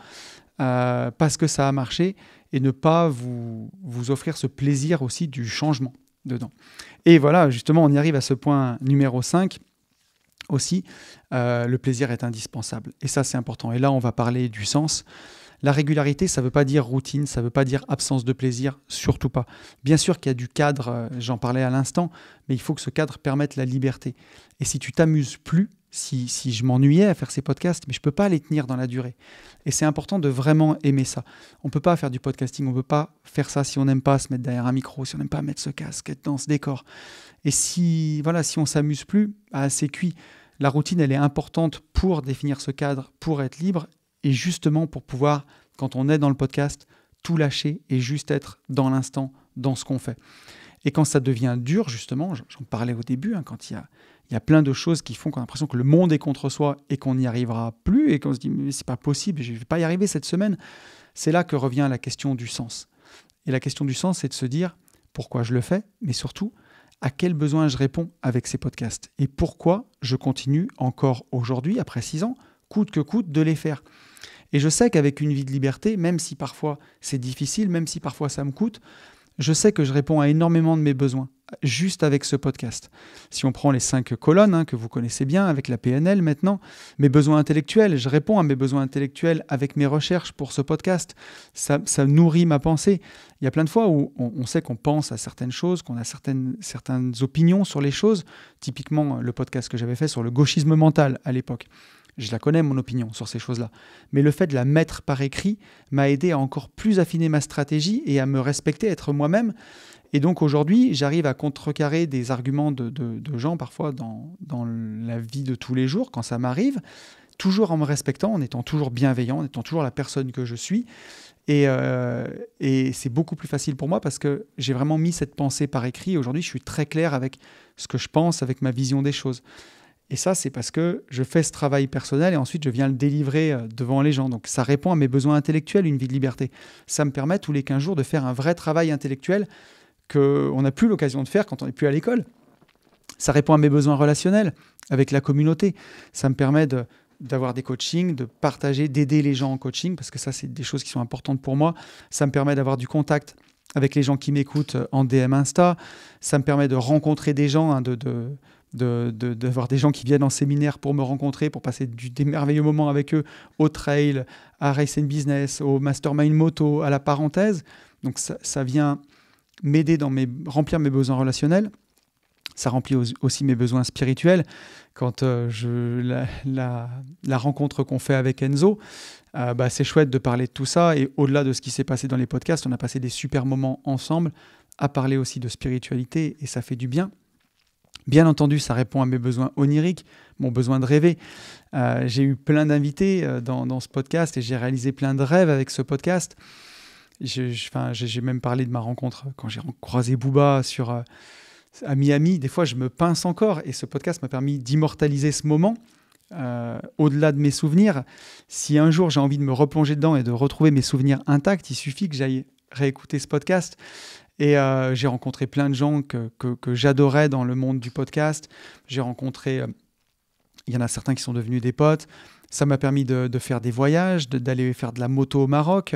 parce que ça a marché, et ne pas vous offrir ce plaisir aussi du changement dedans. Et voilà, justement, on y arrive à ce point numéro 5. Aussi, le plaisir est indispensable. Et ça, c'est important. Et là, on va parler du sens. La régularité, ça ne veut pas dire routine, ça ne veut pas dire absence de plaisir, surtout pas. Bien sûr qu'il y a du cadre, j'en parlais à l'instant, mais il faut que ce cadre permette la liberté. Et si tu t'amuses plus, si je m'ennuyais à faire ces podcasts, mais je ne peux pas les tenir dans la durée. Et c'est important de vraiment aimer ça. On ne peut pas faire du podcasting, on ne peut pas faire ça si on n'aime pas se mettre derrière un micro, si on n'aime pas mettre ce casque, être dans ce décor. Et si on ne s'amuse plus, c'est cuit. La routine, elle est importante pour définir ce cadre, pour être libre, et justement pour pouvoir, quand on est dans le podcast, tout lâcher et juste être dans l'instant, dans ce qu'on fait. Et quand ça devient dur, justement, j'en parlais au début, quand il y a plein de choses qui font qu'on a l'impression que le monde est contre soi et qu'on n'y arrivera plus et qu'on se dit « mais c'est pas possible, je ne vais pas y arriver cette semaine », c'est là que revient la question du sens. Et la question du sens, c'est de se dire pourquoi je le fais, mais surtout, à quel besoin je réponds avec ces podcasts et pourquoi je continue encore aujourd'hui, après 6 ans, coûte que coûte, de les faire. Et je sais qu'avec une vie de liberté, même si parfois c'est difficile, même si parfois ça me coûte, je sais que je réponds à énormément de mes besoins, juste avec ce podcast. Si on prend les 5 colonnes que vous connaissez bien, avec la PNL maintenant, mes besoins intellectuels, je réponds à mes besoins intellectuels avec mes recherches pour ce podcast. Ça nourrit ma pensée. Il y a plein de fois où on sait qu'on pense à certaines choses, qu'on a certaines opinions sur les choses. Typiquement, le podcast que j'avais fait sur le gauchisme mental à l'époque. Je la connais, mon opinion sur ces choses-là. Mais le fait de la mettre par écrit m'a aidé à encore plus affiner ma stratégie et à me respecter, être moi-même. Et donc aujourd'hui, j'arrive à contrecarrer des arguments de gens parfois dans la vie de tous les jours, quand ça m'arrive, toujours en me respectant, en étant toujours bienveillant, en étant toujours la personne que je suis. Et c'est beaucoup plus facile pour moi parce que j'ai vraiment mis cette pensée par écrit. Aujourd'hui, je suis très clair avec ce que je pense, avec ma vision des choses. Et ça, c'est parce que je fais ce travail personnel et ensuite je viens le délivrer devant les gens. Donc ça répond à mes besoins intellectuels, une vie de liberté. Ça me permet tous les 15 jours de faire un vrai travail intellectuel qu'on n'a plus l'occasion de faire quand on n'est plus à l'école. Ça répond à mes besoins relationnels avec la communauté. Ça me permet d'avoir des coachings, de partager, d'aider les gens en coaching, parce que ça, c'est des choses qui sont importantes pour moi. Ça me permet d'avoir du contact avec les gens qui m'écoutent en DM Insta. Ça me permet de rencontrer des gens, d'avoir des gens qui viennent en séminaire pour me rencontrer, pour passer des merveilleux moments avec eux, au trail, à Race and Business, au Mastermind Moto, à la parenthèse. Donc ça vient m'aider remplir mes besoins relationnels. Ça remplit aussi mes besoins spirituels. Quand la rencontre qu'on fait avec Enzo, c'est chouette de parler de tout ça. Et au-delà de ce qui s'est passé dans les podcasts, on a passé des super moments ensemble à parler aussi de spiritualité et ça fait du bien. Bien entendu, ça répond à mes besoins oniriques, mon besoin de rêver. J'ai eu plein d'invités dans ce podcast et j'ai réalisé plein de rêves avec ce podcast. J'ai même parlé de ma rencontre quand j'ai croisé Booba à Miami. Des fois, je me pince encore et ce podcast m'a permis d'immortaliser ce moment au-delà de mes souvenirs. Si un jour j'ai envie de me replonger dedans et de retrouver mes souvenirs intacts, il suffit que j'aille réécouter ce podcast. Et j'ai rencontré plein de gens que j'adorais dans le monde du podcast. J'ai rencontré, il y en a certains qui sont devenus des potes. Ça m'a permis de faire des voyages, d'aller faire de la moto au Maroc,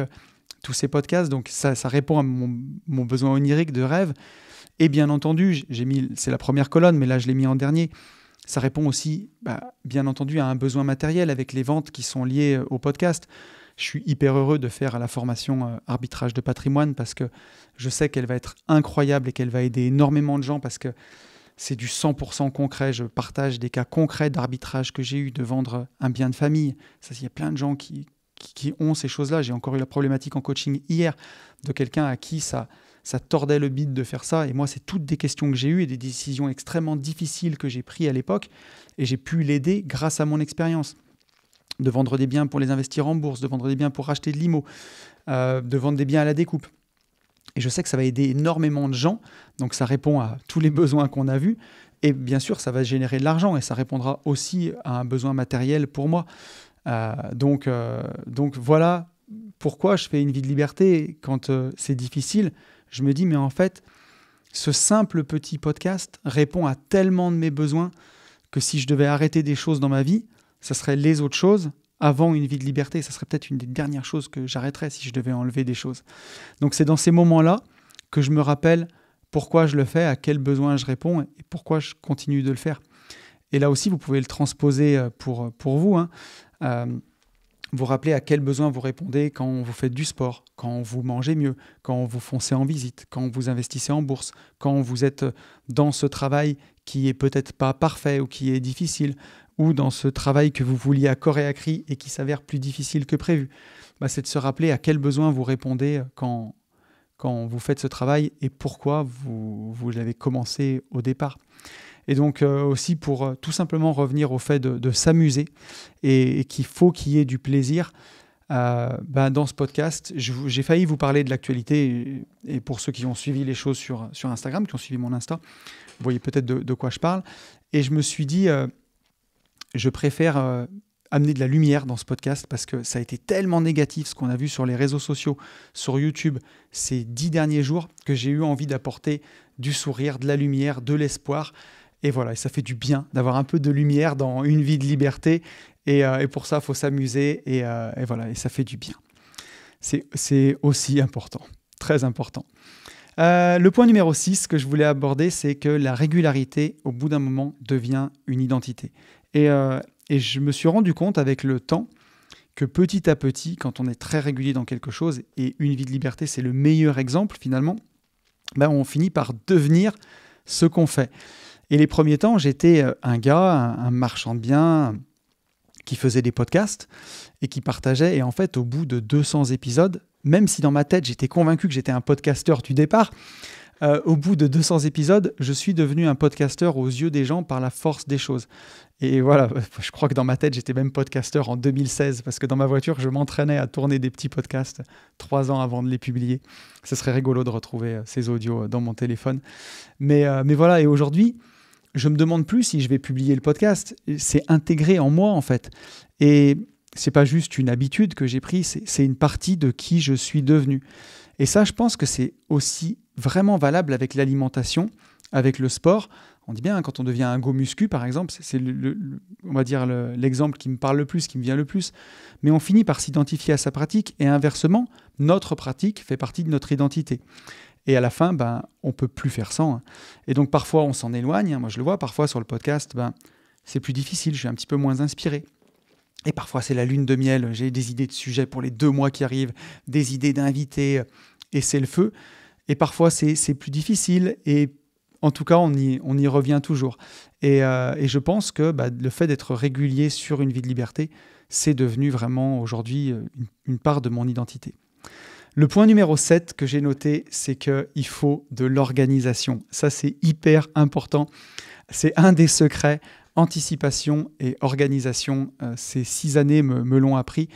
tous ces podcasts. Donc ça répond à mon besoin onirique de rêve. Et bien entendu, c'est la première colonne, mais là je l'ai mis en dernier. Ça répond aussi, bien entendu, à un besoin matériel avec les ventes qui sont liées au podcast. Je suis hyper heureux de faire la formation arbitrage de patrimoine parce que je sais qu'elle va être incroyable et qu'elle va aider énormément de gens parce que c'est du 100% concret. Je partage des cas concrets d'arbitrage que j'ai eu de vendre un bien de famille. Ça, il y a plein de gens qui ont ces choses-là. J'ai encore eu la problématique en coaching hier de quelqu'un à qui ça tordait le bide de faire ça. Et moi, c'est toutes des questions que j'ai eues et des décisions extrêmement difficiles que j'ai prises à l'époque. Et j'ai pu l'aider grâce à mon expérience. De vendre des biens pour les investir en bourse, de vendre des biens pour racheter de l'IMO, de vendre des biens à la découpe. Et je sais que ça va aider énormément de gens. Donc, ça répond à tous les besoins qu'on a vus. Et bien sûr, ça va générer de l'argent et ça répondra aussi à un besoin matériel pour moi. Donc voilà pourquoi je fais une vie de liberté quand c'est difficile. Je me dis, mais en fait, ce simple petit podcast répond à tellement de mes besoins que si je devais arrêter des choses dans ma vie, ça serait les autres choses avant une vie de liberté. Ça serait peut-être une des dernières choses que j'arrêterais si je devais enlever des choses. Donc c'est dans ces moments-là que je me rappelle pourquoi je le fais, à quels besoins je réponds et pourquoi je continue de le faire. Et là aussi, vous pouvez le transposer pour vous. Vous rappelez à quels besoins vous répondez quand vous faites du sport, quand vous mangez mieux, quand vous foncez en visite, quand vous investissez en bourse, quand vous êtes dans ce travail qui est peut-être pas parfait ou qui est difficile, ou dans ce travail que vous vouliez à corps et à cri et qui s'avère plus difficile que prévu. C'est de se rappeler à quels besoins vous répondez quand vous faites ce travail et pourquoi vous l'avez commencé au départ. Et donc aussi pour tout simplement revenir au fait de s'amuser et qu'il faut qu'il y ait du plaisir. Dans ce podcast, j'ai failli vous parler de l'actualité et pour ceux qui ont suivi les choses sur Instagram, qui ont suivi mon Insta, vous voyez peut-être de quoi je parle. Et je me suis dit, je préfère amener de la lumière dans ce podcast parce que ça a été tellement négatif ce qu'on a vu sur les réseaux sociaux, sur YouTube, ces 10 derniers jours, que j'ai eu envie d'apporter du sourire, de la lumière, de l'espoir. Et voilà, et ça fait du bien d'avoir un peu de lumière dans une vie de liberté. Et pour ça, il faut s'amuser. Et voilà, et ça fait du bien. C'est aussi important, très important. Le point numéro 6 que je voulais aborder, c'est que la régularité, au bout d'un moment, devient une identité. Et je me suis rendu compte avec le temps que petit à petit, quand on est très régulier dans quelque chose, et une vie de liberté, c'est le meilleur exemple finalement, on finit par devenir ce qu'on fait. Et les premiers temps, j'étais un gars, un marchand de biens qui faisait des podcasts et qui partageait. Et en fait, au bout de 200 épisodes, même si dans ma tête, j'étais convaincu que j'étais un podcasteur du départ, au bout de 200 épisodes, je suis devenu un podcasteur aux yeux des gens par la force des choses. Et voilà, je crois que dans ma tête, j'étais même podcasteur en 2016 parce que dans ma voiture, je m'entraînais à tourner des petits podcasts 3 ans avant de les publier. Ce serait rigolo de retrouver ces audios dans mon téléphone. Mais voilà, et aujourd'hui, je me demande plus si je vais publier le podcast. C'est intégré en moi, en fait. Et c'est pas juste une habitude que j'ai prise, c'est une partie de qui je suis devenu. Et ça, je pense que c'est aussi vraiment valable avec l'alimentation, avec le sport. On dit bien, quand on devient un go muscu, par exemple, c'est on va dire l'exemple qui me parle le plus, qui me vient le plus. Mais on finit par s'identifier à sa pratique et inversement, notre pratique fait partie de notre identité. Et à la fin, on ne peut plus faire sans. Et donc parfois, on s'en éloigne. Moi, je le vois, parfois sur le podcast, c'est plus difficile, je suis un petit peu moins inspiré. Et parfois, c'est la lune de miel. J'ai des idées de sujets pour les 2 mois qui arrivent, des idées d'invités, et c'est le feu. Et parfois, c'est plus difficile. Et en tout cas, on y revient toujours. Et je pense que le fait d'être régulier sur une vie de liberté, c'est devenu vraiment aujourd'hui une part de mon identité. Le point numéro 7 que j'ai noté, c'est qu'il faut de l'organisation. Ça, c'est hyper important. C'est un des secrets. Anticipation et organisation, ces 6 années me l'ont appris.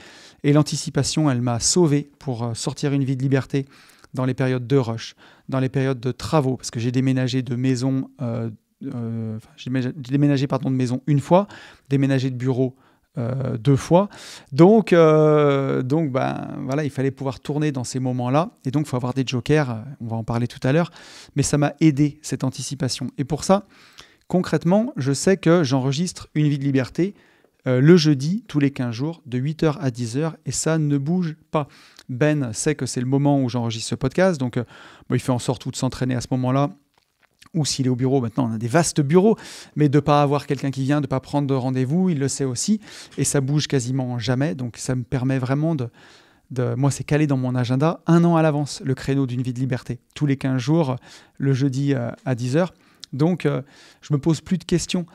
Et l'anticipation, elle m'a sauvé pour sortir une vie de liberté dans les périodes de rush, dans les périodes de travaux, parce que j'ai déménagé de maison, de maison 1 fois, déménagé de bureau 2 fois. Donc voilà, il fallait pouvoir tourner dans ces moments-là. Et donc, il faut avoir des jokers, on va en parler tout à l'heure. Mais ça m'a aidé, cette anticipation. Et pour ça, concrètement, je sais que j'enregistre une vie de liberté le jeudi, tous les 15 jours, de 8h à 10h, et ça ne bouge pas. Ben sait que c'est le moment où j'enregistre ce podcast, donc il fait en sorte de s'entraîner à ce moment-là, ou s'il est au bureau, maintenant on a des vastes bureaux, mais de ne pas avoir quelqu'un qui vient, de ne pas prendre de rendez-vous, il le sait aussi, et ça bouge quasiment jamais, donc ça me permet vraiment moi, c'est calé dans mon agenda 1 an à l'avance, le créneau d'une vie de liberté. Tous les 15 jours, le jeudi à 10h, Donc, je me pose plus de questions.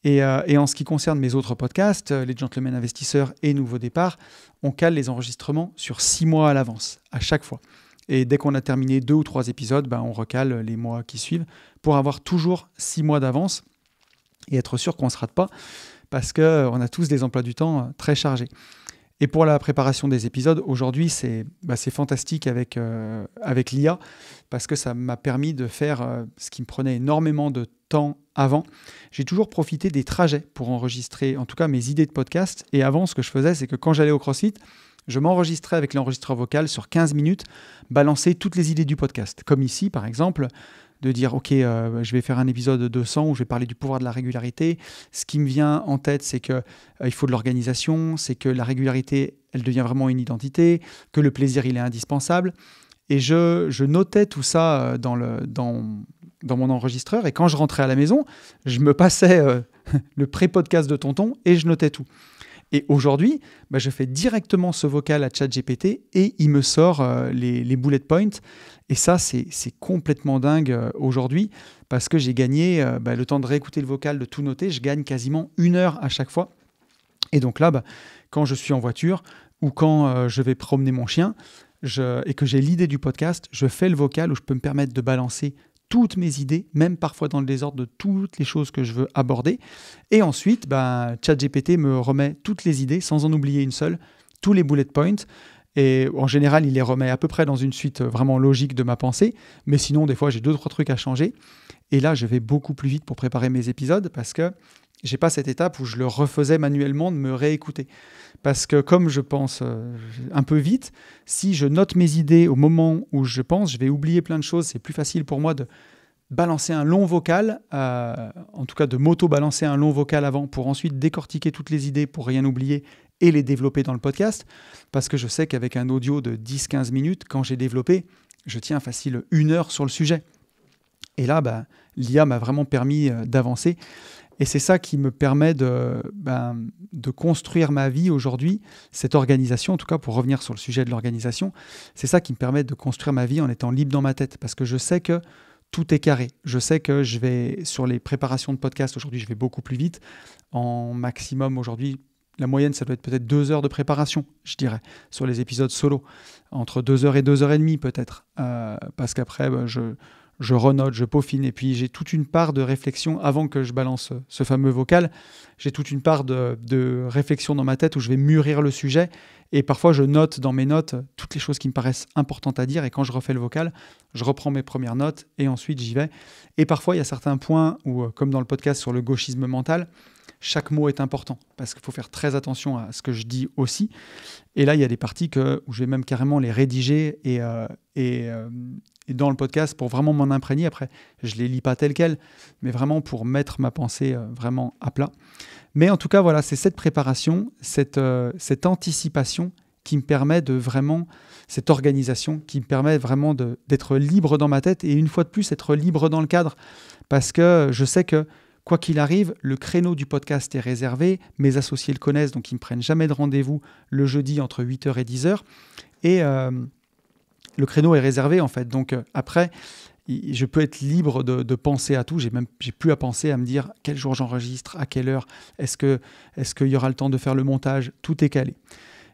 Et en ce qui concerne mes autres podcasts, les Gentlemen Investisseurs et Nouveau Départ, on cale les enregistrements sur 6 mois à l'avance, à chaque fois. Et dès qu'on a terminé 2 ou 3 épisodes, on recale les mois qui suivent pour avoir toujours 6 mois d'avance et être sûr qu'on ne se rate pas parce qu'on a tous des emplois du temps très chargés. Et pour la préparation des épisodes, aujourd'hui, c'est fantastique avec l'IA parce que ça m'a permis de faire ce qui me prenait énormément de temps avant. J'ai toujours profité des trajets pour enregistrer, en tout cas, mes idées de podcast. Et avant, ce que je faisais, c'est que quand j'allais au CrossFit, je m'enregistrais avec l'enregistreur vocal sur 15 minutes, balancer toutes les idées du podcast. Comme ici, par exemple, de dire « Ok, je vais faire un épisode 200 où je vais parler du pouvoir de la régularité. » Ce qui me vient en tête, c'est qu'il faut de l'organisation, c'est que la régularité, elle devient vraiment une identité, que le plaisir, il est indispensable. Et je notais tout ça dans mon enregistreur. Et quand je rentrais à la maison, je me passais le pré-podcast de Tonton et je notais tout. Et aujourd'hui, je fais directement ce vocal à ChatGPT et il me sort les bullet points. Et ça, c'est complètement dingue aujourd'hui parce que j'ai gagné le temps de réécouter le vocal, de tout noter. Je gagne quasiment 1 heure à chaque fois. Et donc là, quand je suis en voiture ou quand je vais promener mon chien et que j'ai l'idée du podcast, je fais le vocal où je peux me permettre de balancer toutes mes idées, même parfois dans le désordre de toutes les choses que je veux aborder. Et ensuite, ChatGPT me remet toutes les idées, sans en oublier une seule, tous les bullet points. Et en général, il les remet à peu près dans une suite vraiment logique de ma pensée. Mais sinon, des fois, j'ai 2-3 trucs à changer. Et là, je vais beaucoup plus vite pour préparer mes épisodes parce que j'ai pas cette étape où je le refaisais manuellement de me réécouter. Parce que comme je pense un peu vite, si je note mes idées au moment où je pense, je vais oublier plein de choses. C'est plus facile pour moi de balancer un long vocal, en tout cas de m'auto-balancer un long vocal avant pour ensuite décortiquer toutes les idées pour rien oublier et les développer dans le podcast. Parce que je sais qu'avec un audio de 10-15 minutes, quand j'ai développé, je tiens facile 1 heure sur le sujet. Et là, l'IA m'a vraiment permis d'avancer. Et c'est ça qui me permet de construire ma vie aujourd'hui, cette organisation, en tout cas pour revenir sur le sujet de l'organisation, c'est ça qui me permet de construire ma vie en étant libre dans ma tête, parce que je sais que tout est carré. Je sais que je vais, sur les préparations de podcast, aujourd'hui je vais beaucoup plus vite. En maximum aujourd'hui, la moyenne ça doit être peut-être 2 heures de préparation, je dirais, sur les épisodes solo. Entre 2 heures et 2 heures et demie peut-être, parce qu'après je renote, je peaufine, et puis j'ai toute une part de réflexion avant que je balance ce fameux vocal. J'ai toute une part de réflexion dans ma tête où je vais mûrir le sujet, et parfois je note dans mes notes toutes les choses qui me paraissent importantes à dire, et quand je refais le vocal, je reprends mes premières notes, et ensuite j'y vais. Et parfois il y a certains points où, comme dans le podcast sur le gauchisme mental, chaque mot est important, parce qu'il faut faire très attention à ce que je dis aussi. Et là, il y a des parties où je vais même carrément les rédiger et dans le podcast pour vraiment m'en imprégner. Après, je ne les lis pas telles quelles, mais vraiment pour mettre ma pensée vraiment à plat. Mais en tout cas, voilà, c'est cette préparation, cette anticipation qui me permet de vraiment, cette organisation qui me permet vraiment d'être libre dans ma tête et une fois de plus, être libre dans le cadre. Parce que je sais que quoi qu'il arrive, le créneau du podcast est réservé. Mes associés le connaissent, donc ils ne me prennent jamais de rendez-vous le jeudi entre 8h et 10h. Et le créneau est réservé, en fait. Donc après, je peux être libre de penser à tout. J'ai plus à penser à me dire quel jour j'enregistre, à quelle heure, est-ce qu'il y aura le temps de faire le montage. Tout est calé.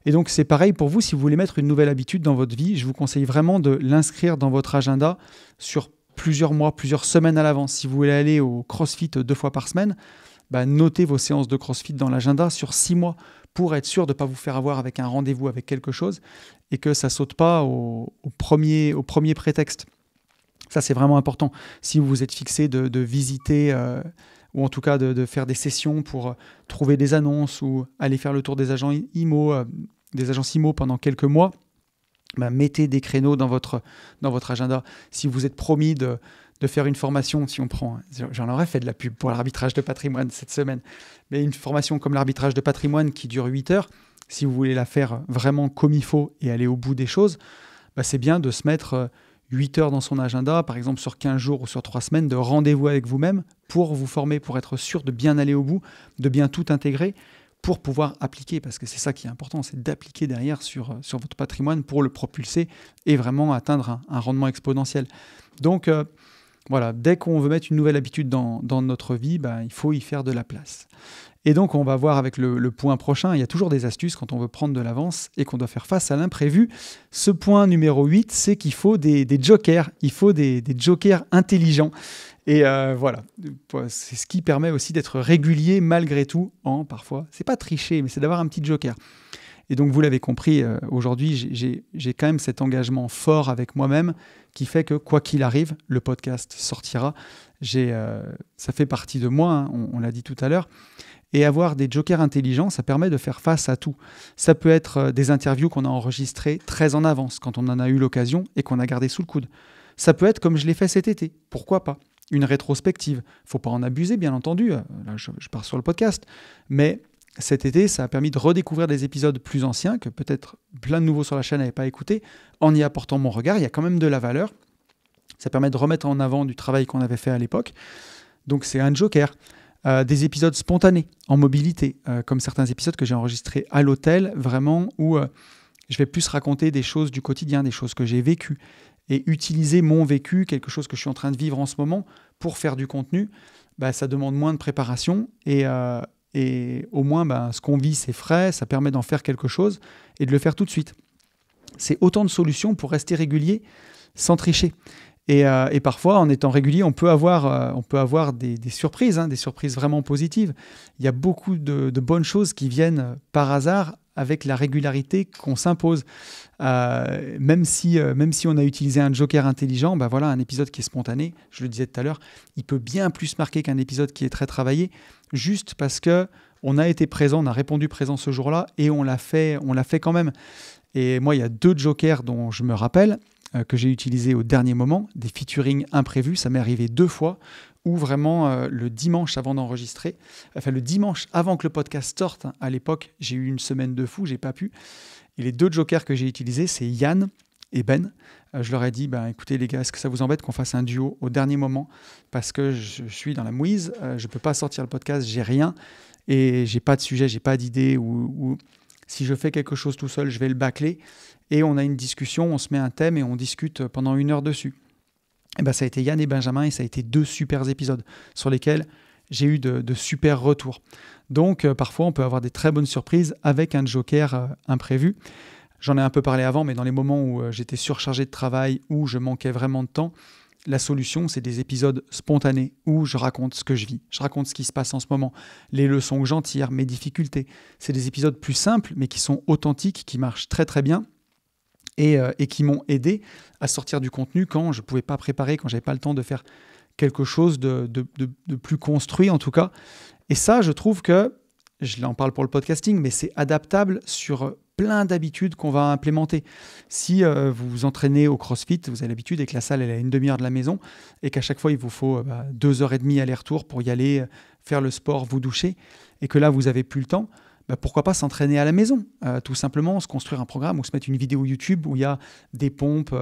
Et donc c'est pareil pour vous, si vous voulez mettre une nouvelle habitude dans votre vie, je vous conseille vraiment de l'inscrire dans votre agenda sur plusieurs mois, plusieurs semaines à l'avance. Si vous voulez aller au CrossFit 2 fois par semaine, notez vos séances de CrossFit dans l'agenda sur 6 mois pour être sûr de ne pas vous faire avoir avec un rendez-vous avec quelque chose et que ça ne saute pas au premier prétexte. Ça, c'est vraiment important. Si vous vous êtes fixé de visiter ou en tout cas de faire des sessions pour trouver des annonces ou aller faire le tour des agences IMO pendant quelques mois, mettez des créneaux dans votre agenda. Si vous êtes promis de faire une formation, si on prend, j'en aurais fait de la pub pour l'arbitrage de patrimoine cette semaine, mais une formation comme l'arbitrage de patrimoine qui dure 8 heures, si vous voulez la faire vraiment comme il faut et aller au bout des choses, c'est bien de se mettre 8 heures dans son agenda, par exemple sur 15 jours ou sur 3 semaines, de rendez-vous avec vous-même pour vous former, pour être sûr de bien aller au bout, de bien tout intégrer, pour pouvoir appliquer, parce que c'est ça qui est important, c'est d'appliquer derrière sur votre patrimoine pour le propulser et vraiment atteindre un rendement exponentiel. Donc, Voilà, dès qu'on veut mettre une nouvelle habitude dans notre vie, il faut y faire de la place. Et donc, on va voir avec le point prochain, il y a toujours des astuces quand on veut prendre de l'avance et qu'on doit faire face à l'imprévu. Ce point numéro 8, c'est qu'il faut des jokers, il faut des jokers intelligents. Et voilà, c'est ce qui permet aussi d'être régulier malgré tout, parfois, c'est pas tricher, mais c'est d'avoir un petit joker. Et donc, vous l'avez compris, aujourd'hui, j'ai quand même cet engagement fort avec moi-même qui fait que, quoi qu'il arrive, le podcast sortira. Ça fait partie de moi, on l'a dit tout à l'heure. Et avoir des jokers intelligents, ça permet de faire face à tout. Ça peut être des interviews qu'on a enregistrées très en avance, quand on en a eu l'occasion et qu'on a gardé sous le coude. Ça peut être comme je l'ai fait cet été, pourquoi pas ? Une rétrospective. Faut pas en abuser, bien entendu. Là, je pars sur le podcast. Mais cet été, ça a permis de redécouvrir des épisodes plus anciens que peut-être plein de nouveaux sur la chaîne n'avaient pas écouté. En y apportant mon regard, il y a quand même de la valeur. Ça permet de remettre en avant du travail qu'on avait fait à l'époque. Donc c'est un joker. Des épisodes spontanés, en mobilité, comme certains épisodes que j'ai enregistrés à l'hôtel, vraiment, où je vais plus raconter des choses du quotidien, des choses que j'ai vécues, et utiliser mon vécu, quelque chose que je suis en train de vivre en ce moment, pour faire du contenu. Ça demande moins de préparation, et au moins, ce qu'on vit, c'est frais, ça permet d'en faire quelque chose, et de le faire tout de suite. C'est autant de solutions pour rester régulier, sans tricher. Et parfois, en étant régulier, on peut avoir des surprises, des surprises vraiment positives. Il y a beaucoup de bonnes choses qui viennent par hasard avec la régularité qu'on s'impose. Même si on a utilisé un joker intelligent, un épisode qui est spontané, je le disais tout à l'heure, il peut bien plus marquer qu'un épisode qui est très travaillé, juste parce qu'on a été présent, on a répondu présent ce jour-là, et on l'a fait quand même. Et moi, il y a 2 jokers dont je me rappelle, que j'ai utilisé au dernier moment, des featuring imprévus, ça m'est arrivé 2 fois, où vraiment le dimanche avant d'enregistrer, le dimanche avant que le podcast sorte, à l'époque, j'ai eu une semaine de fou, j'ai pas pu, et les 2 jokers que j'ai utilisés, c'est Yann et Ben. Je leur ai dit, écoutez les gars, est-ce que ça vous embête qu'on fasse un duo au dernier moment, parce que je suis dans la mouise, je peux pas sortir le podcast, j'ai rien, et j'ai pas de sujet, j'ai pas d'idée, ou si je fais quelque chose tout seul, je vais le bâcler. Et on a une discussion, on se met un thème et on discute pendant 1 heure dessus. Et ça a été Yann et Benjamin et ça a été 2 super épisodes sur lesquels j'ai eu de super retours. Donc parfois on peut avoir des très bonnes surprises avec un joker imprévu. J'en ai un peu parlé avant, mais dans les moments où j'étais surchargé de travail, où je manquais vraiment de temps, la solution, c'est des épisodes spontanés où je raconte ce que je vis, je raconte ce qui se passe en ce moment, les leçons que j'en tire, mes difficultés. C'est des épisodes plus simples, mais qui sont authentiques, qui marchent très très bien et qui m'ont aidé à sortir du contenu quand je ne pouvais pas préparer, quand je n'avais pas le temps de faire quelque chose de plus construit en tout cas. Et ça, je trouve que, je l'en parle pour le podcasting, mais c'est adaptable sur plein d'habitudes qu'on va implémenter. Si vous vous entraînez au CrossFit, vous avez l'habitude et que la salle elle est à 1 demi-heure de la maison et qu'à chaque fois il vous faut 2h30 aller-retour pour y aller, faire le sport, vous doucher, et que là vous n'avez plus le temps, pourquoi pas s'entraîner à la maison, tout simplement se construire un programme ou se mettre une vidéo YouTube où il y a des pompes,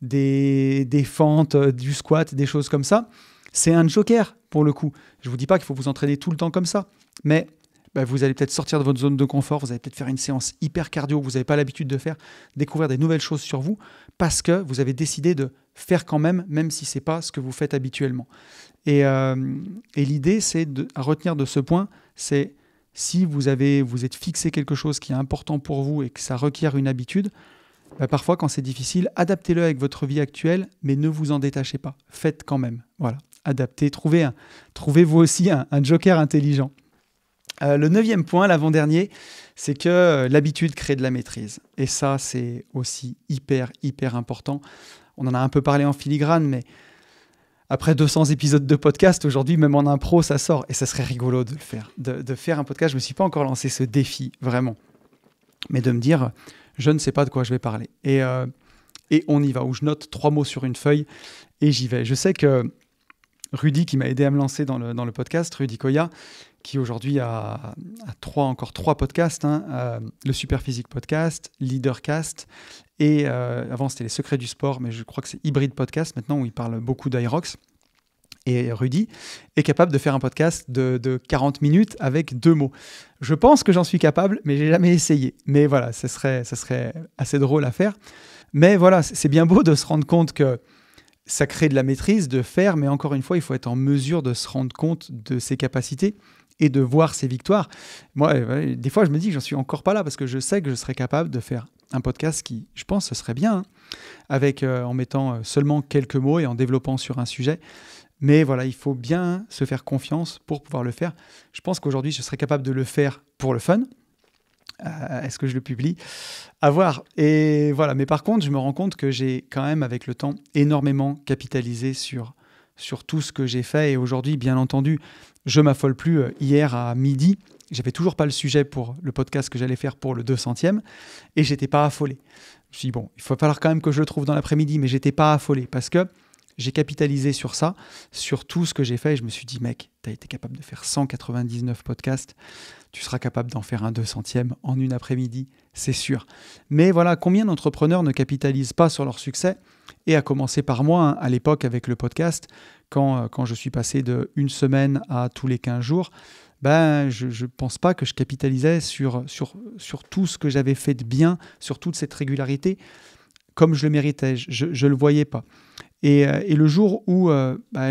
des fentes, du squat, des choses comme ça. C'est un joker pour le coup. Je ne vous dis pas qu'il faut vous entraîner tout le temps comme ça, mais vous allez peut-être sortir de votre zone de confort, vous allez peut-être faire une séance hyper cardio que vous n'avez pas l'habitude de faire, découvrir des nouvelles choses sur vous, parce que vous avez décidé de faire quand même si ce n'est pas ce que vous faites habituellement. Et l'idée, c'est à retenir de ce point, c'est si vous êtes fixé quelque chose qui est important pour vous et que ça requiert une habitude, parfois quand c'est difficile, adaptez-le avec votre vie actuelle, mais ne vous en détachez pas. Faites quand même. Voilà, adaptez, trouvez vous aussi un joker intelligent. Le 9e point, l'avant-dernier, c'est que l'habitude crée de la maîtrise. Et ça, c'est aussi hyper, hyper important. On en a un peu parlé en filigrane, mais après 200 épisodes de podcast, aujourd'hui, même en impro, ça sort. Et ça serait rigolo de le faire. De faire un podcast, je ne me suis pas encore lancé ce défi, vraiment. Mais de me dire, je ne sais pas de quoi je vais parler. Et on y va, où je note 3 mots sur une feuille et j'y vais. Je sais que Rudy, qui m'a aidé à me lancer dans le podcast, Rudy Koya, qui aujourd'hui a encore 3 podcasts, le Superphysique Podcast, Leadercast, et avant c'était les Secrets du Sport, mais je crois que c'est Hybride Podcast maintenant, où il parle beaucoup d'Irox. Et Rudy est capable de faire un podcast de 40 minutes avec 2 mots. Je pense que j'en suis capable, mais j'ai jamais essayé. Mais voilà, ça serait assez drôle à faire. Mais voilà, c'est bien beau de se rendre compte que Ça crée de la maîtrise de faire, mais encore une fois, il faut être en mesure de se rendre compte de ses capacités et de voir ses victoires. Moi, des fois, je me dis que j'en suis encore pas là parce que je sais que je serais capable de faire un podcast qui, je pense, ce serait bien, avec en mettant seulement quelques mots et en développant sur un sujet. Mais voilà, il faut bien se faire confiance pour pouvoir le faire. Je pense qu'aujourd'hui, je serais capable de le faire pour le fun. Est-ce que je le publie ? À voir. Et voilà. Mais par contre, je me rends compte que j'ai quand même, avec le temps, énormément capitalisé sur tout ce que j'ai fait. Et aujourd'hui, bien entendu, je m'affole plus. Hier à midi, j'avais toujours pas le sujet pour le podcast que j'allais faire pour le 200e et j'étais pas affolé. Je me suis dit, bon, il faut falloir quand même que je le trouve dans l'après-midi, mais j'étais pas affolé parce que j'ai capitalisé sur ça, sur tout ce que j'ai fait. Et je me suis dit, mec, tu as été capable de faire 199 podcasts. Tu seras capable d'en faire un 200e en une après-midi, c'est sûr. Mais voilà, combien d'entrepreneurs ne capitalisent pas sur leur succès ? Et à commencer par moi, à l'époque avec le podcast, quand je suis passé de une semaine à tous les 15 jours, je ne pense pas que je capitalisais sur tout ce que j'avais fait de bien, sur toute cette régularité, comme je le méritais. Je ne le voyais pas. Et le jour où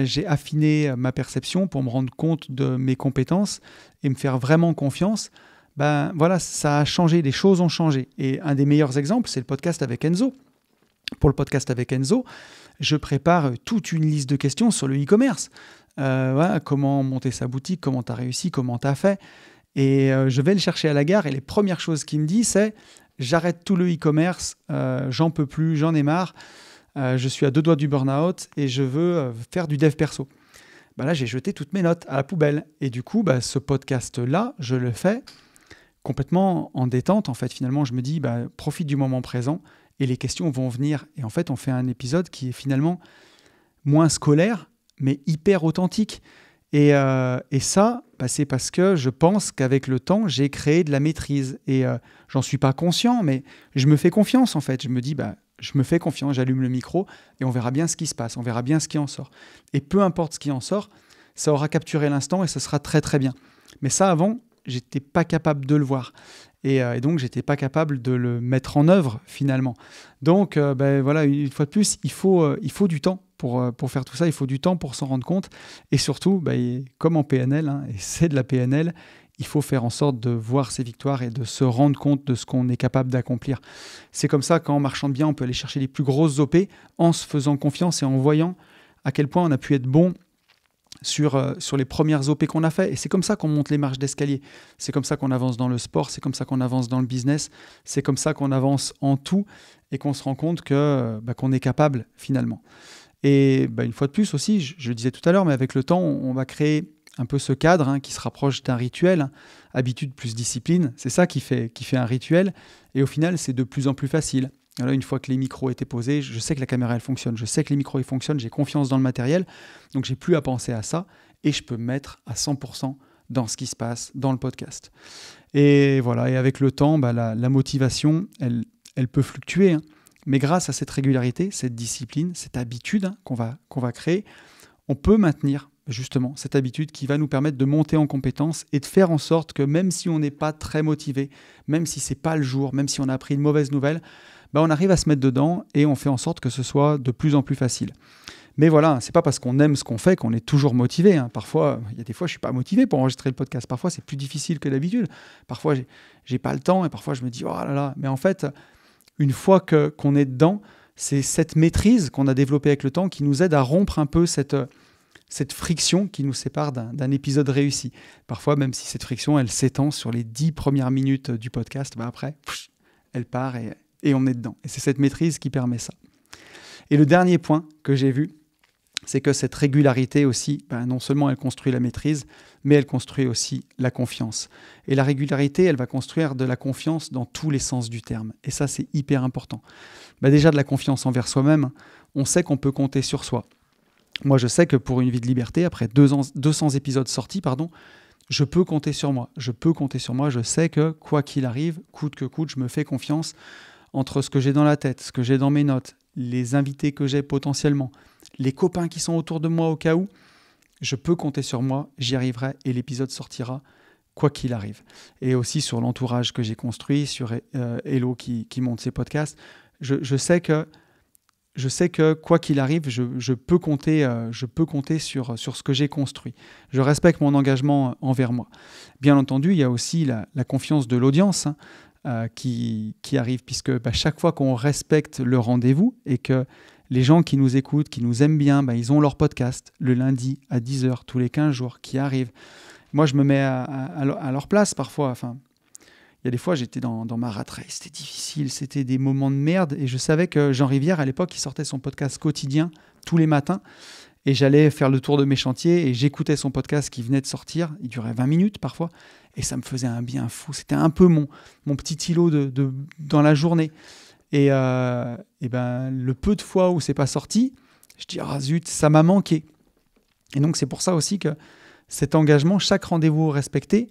j'ai affiné ma perception pour me rendre compte de mes compétences et me faire vraiment confiance, voilà, ça a changé, les choses ont changé. Et un des meilleurs exemples, c'est le podcast avec Enzo. Pour le podcast avec Enzo, je prépare toute une liste de questions sur le e-commerce. Voilà, comment monter sa boutique, comment tu as réussi, comment tu as fait. Et je vais le chercher à la gare et les premières choses qu'il me dit, c'est « j'arrête tout le e-commerce, j'en peux plus, j'en ai marre ». Je suis à 2 doigts du burn-out et je veux faire du dev perso. Là, j'ai jeté toutes mes notes à la poubelle. Et du coup, ce podcast-là, je le fais complètement en détente. En fait, finalement, je me dis, profite du moment présent et les questions vont venir. Et en fait, on fait un épisode qui est finalement moins scolaire, mais hyper authentique. Et ça, c'est parce que je pense qu'avec le temps, j'ai créé de la maîtrise. Et j'en suis pas conscient, mais je me fais confiance, en fait. Je me dis, je me fais confiance, j'allume le micro et on verra bien ce qui se passe, on verra bien ce qui en sort. Et peu importe ce qui en sort, ça aura capturé l'instant et ce sera très très bien. Mais ça, avant, j'étais pas capable de le voir. Et donc, j'étais pas capable de le mettre en œuvre finalement. Donc, voilà, une fois de plus, il faut du temps pour faire tout ça, il faut du temps pour s'en rendre compte. Et surtout, comme en PNL, et c'est de la PNL, il faut faire en sorte de voir ses victoires et de se rendre compte de ce qu'on est capable d'accomplir. C'est comme ça qu'en marchant bien, on peut aller chercher les plus grosses OP en se faisant confiance et en voyant à quel point on a pu être bon sur les premières OP qu'on a fait. Et c'est comme ça qu'on monte les marches d'escalier. C'est comme ça qu'on avance dans le sport, c'est comme ça qu'on avance dans le business, c'est comme ça qu'on avance en tout et qu'on se rend compte qu'on est capable finalement. Et une fois de plus aussi, je le disais tout à l'heure, mais avec le temps, on va créer un peu ce cadre qui se rapproche d'un rituel, habitude plus discipline, c'est ça qui fait un rituel, et au final c'est de plus en plus facile. Alors, une fois que les micros étaient posés, je sais que la caméra elle fonctionne, je sais que les micros ils fonctionnent, j'ai confiance dans le matériel, donc j'ai plus à penser à ça, et je peux me mettre à 100% dans ce qui se passe dans le podcast. Et voilà, et avec le temps, la motivation, elle peut fluctuer, mais grâce à cette régularité, cette discipline, cette habitude qu'on va créer, on peut maintenir justement cette habitude qui va nous permettre de monter en compétences et de faire en sorte que même si on n'est pas très motivé, même si c'est pas le jour, même si on a appris une mauvaise nouvelle, on arrive à se mettre dedans et on fait en sorte que ce soit de plus en plus facile. Mais voilà, c'est pas parce qu'on aime ce qu'on fait qu'on est toujours motivé. Parfois, il y a des fois, je suis pas motivé pour enregistrer le podcast. Parfois, c'est plus difficile que d'habitude. Parfois, j'ai pas le temps et parfois, je me dis, oh là là. Mais en fait, une fois qu'on est dedans, c'est cette maîtrise qu'on a développée avec le temps qui nous aide à rompre un peu cette friction qui nous sépare d'un épisode réussi. Parfois, même si cette friction, elle s'étend sur les 10 premières minutes du podcast, après, elle part et on est dedans. Et c'est cette maîtrise qui permet ça. Et le dernier point que j'ai vu, c'est que cette régularité aussi, non seulement elle construit la maîtrise, mais elle construit aussi la confiance. Et la régularité, elle va construire de la confiance dans tous les sens du terme. Et ça, c'est hyper important. Déjà, de la confiance envers soi-même, on sait qu'on peut compter sur soi. Moi, je sais que pour Une vie de liberté, après 200 épisodes sortis, je peux compter sur moi. Je peux compter sur moi. Je sais que, quoi qu'il arrive, coûte que coûte, je me fais confiance entre ce que j'ai dans la tête, ce que j'ai dans mes notes, les invités que j'ai potentiellement, les copains qui sont autour de moi au cas où. Je peux compter sur moi, j'y arriverai et l'épisode sortira quoi qu'il arrive. Et aussi sur l'entourage que j'ai construit, sur Hello qui monte ses podcasts. Je sais que je sais que quoi qu'il arrive, je peux compter sur ce que j'ai construit. Je respecte mon engagement envers moi. Bien entendu, il y a aussi la confiance de l'audience qui arrive, puisque chaque fois qu'on respecte le rendez-vous et que les gens qui nous écoutent, qui nous aiment bien, ils ont leur podcast le lundi à 10h tous les 15 jours qui arrive. Moi, je me mets à leur place parfois. Enfin, il y a des fois, j'étais dans ma rat race, c'était difficile, c'était des moments de merde. Et je savais que Jean Rivière, à l'époque, il sortait son podcast quotidien tous les matins. Et j'allais faire le tour de mes chantiers et j'écoutais son podcast qui venait de sortir. Il durait 20 minutes parfois. Et ça me faisait un bien fou. C'était un peu mon petit îlot dans la journée. Et le peu de fois où c'est pas sorti, je dis ah zut, ça m'a manqué. Et donc c'est pour ça aussi que cet engagement, chaque rendez-vous respecté,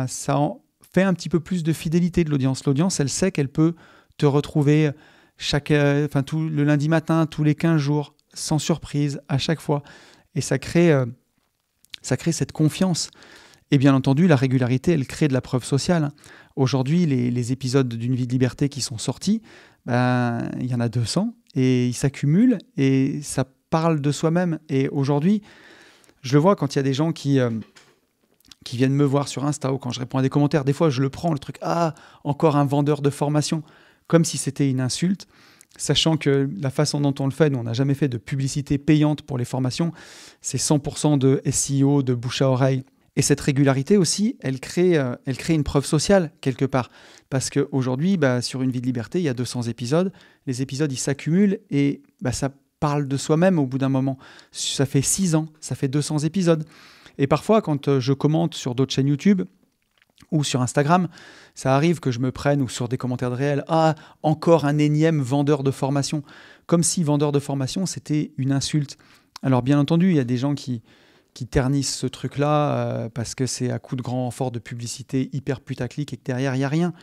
ça en fait un petit peu plus de fidélité de l'audience. L'audience, elle sait qu'elle peut te retrouver le lundi matin, tous les 15 jours, sans surprise, à chaque fois. Et ça crée cette confiance. Et bien entendu, la régularité, elle crée de la preuve sociale. Aujourd'hui, les épisodes d'Une vie de liberté qui sont sortis, il y en a 200 et ils s'accumulent et ça parle de soi-même. Et aujourd'hui, je le vois quand il y a des gens qui viennent me voir sur Insta ou quand je réponds à des commentaires. Des fois, je le prends, le truc, encore un vendeur de formation, comme si c'était une insulte, sachant que la façon dont on le fait, nous, on n'a jamais fait de publicité payante pour les formations. C'est 100% de SEO, de bouche à oreille. Et cette régularité aussi, elle crée une preuve sociale quelque part. Parce qu'aujourd'hui, sur Une vie de liberté, il y a 200 épisodes. Les épisodes, ils s'accumulent et ça parle de soi-même au bout d'un moment. Ça fait 6 ans, ça fait 200 épisodes. Et parfois, quand je commente sur d'autres chaînes YouTube ou sur Instagram, ça arrive que je me prenne, ou sur des commentaires de réel, encore un énième vendeur de formation. Comme si vendeur de formation, c'était une insulte. Alors bien entendu, il y a des gens qui ternissent ce truc-là parce que c'est à coup de grand renfort de publicité hyper putaclic et que derrière, il n'y a rien.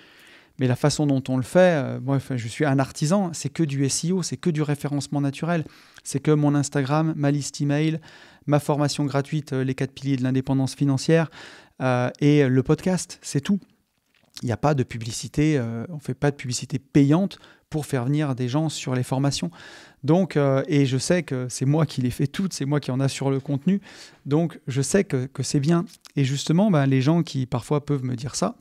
Mais la façon dont on le fait, moi, je suis un artisan, c'est que du SEO, c'est que du référencement naturel. C'est que mon Instagram, ma liste email, ma formation gratuite, les 4 piliers de l'indépendance financière et le podcast, c'est tout. Il n'y a pas de publicité, on ne fait pas de publicité payante pour faire venir des gens sur les formations. Donc, et je sais que c'est moi qui les fais toutes, c'est moi qui en assure le contenu. Donc, je sais que c'est bien. Et justement, les gens qui parfois peuvent me dire ça,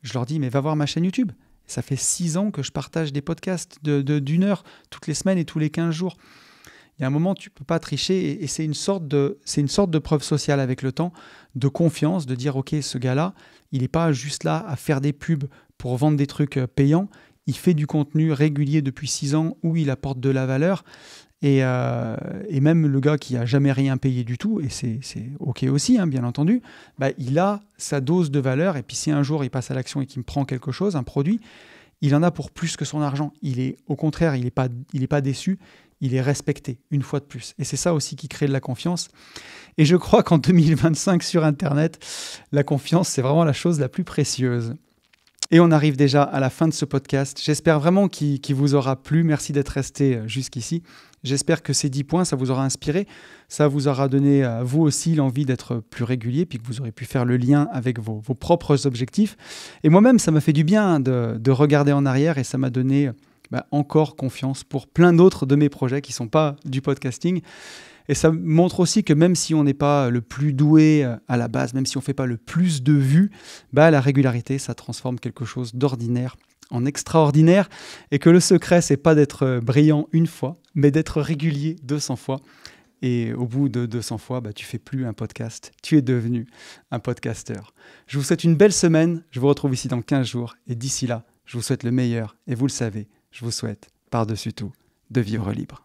je leur dis, mais va voir ma chaîne YouTube. Ça fait 6 ans que je partage des podcasts d'une heure toutes les semaines et tous les 15 jours. Il y a un moment, tu ne peux pas tricher et c'est une sorte de preuve sociale avec le temps, de confiance, de dire, OK, ce gars-là, il n'est pas juste là à faire des pubs pour vendre des trucs payants. Il fait du contenu régulier depuis 6 ans où il apporte de la valeur. Et même le gars qui n'a jamais rien payé du tout, et c'est OK aussi, bien entendu, il a sa dose de valeur. Et puis si un jour il passe à l'action et qu'il me prend quelque chose, un produit, il en a pour plus que son argent. Au contraire, il est pas déçu, il est respecté, une fois de plus. Et c'est ça aussi qui crée de la confiance. Et je crois qu'en 2025, sur Internet, la confiance, c'est vraiment la chose la plus précieuse. Et on arrive déjà à la fin de ce podcast. J'espère vraiment qu'il vous aura plu. Merci d'être resté jusqu'ici. J'espère que ces 10 points, ça vous aura inspiré. Ça vous aura donné à vous aussi l'envie d'être plus régulier, puis que vous aurez pu faire le lien avec vos propres objectifs. Et moi-même, ça m'a fait du bien de regarder en arrière et ça m'a donné encore confiance pour plein d'autres de mes projets qui ne sont pas du podcasting. Et ça montre aussi que même si on n'est pas le plus doué à la base, même si on ne fait pas le plus de vues, la régularité, ça transforme quelque chose d'ordinaire en extraordinaire. Et que le secret, c'est pas d'être brillant une fois, mais d'être régulier 200 fois. Et au bout de 200 fois, tu fais plus un podcast, tu es devenu un podcasteur. Je vous souhaite une belle semaine. Je vous retrouve ici dans 15 jours. Et d'ici là, je vous souhaite le meilleur. Et vous le savez, je vous souhaite, par-dessus tout, de vivre libre.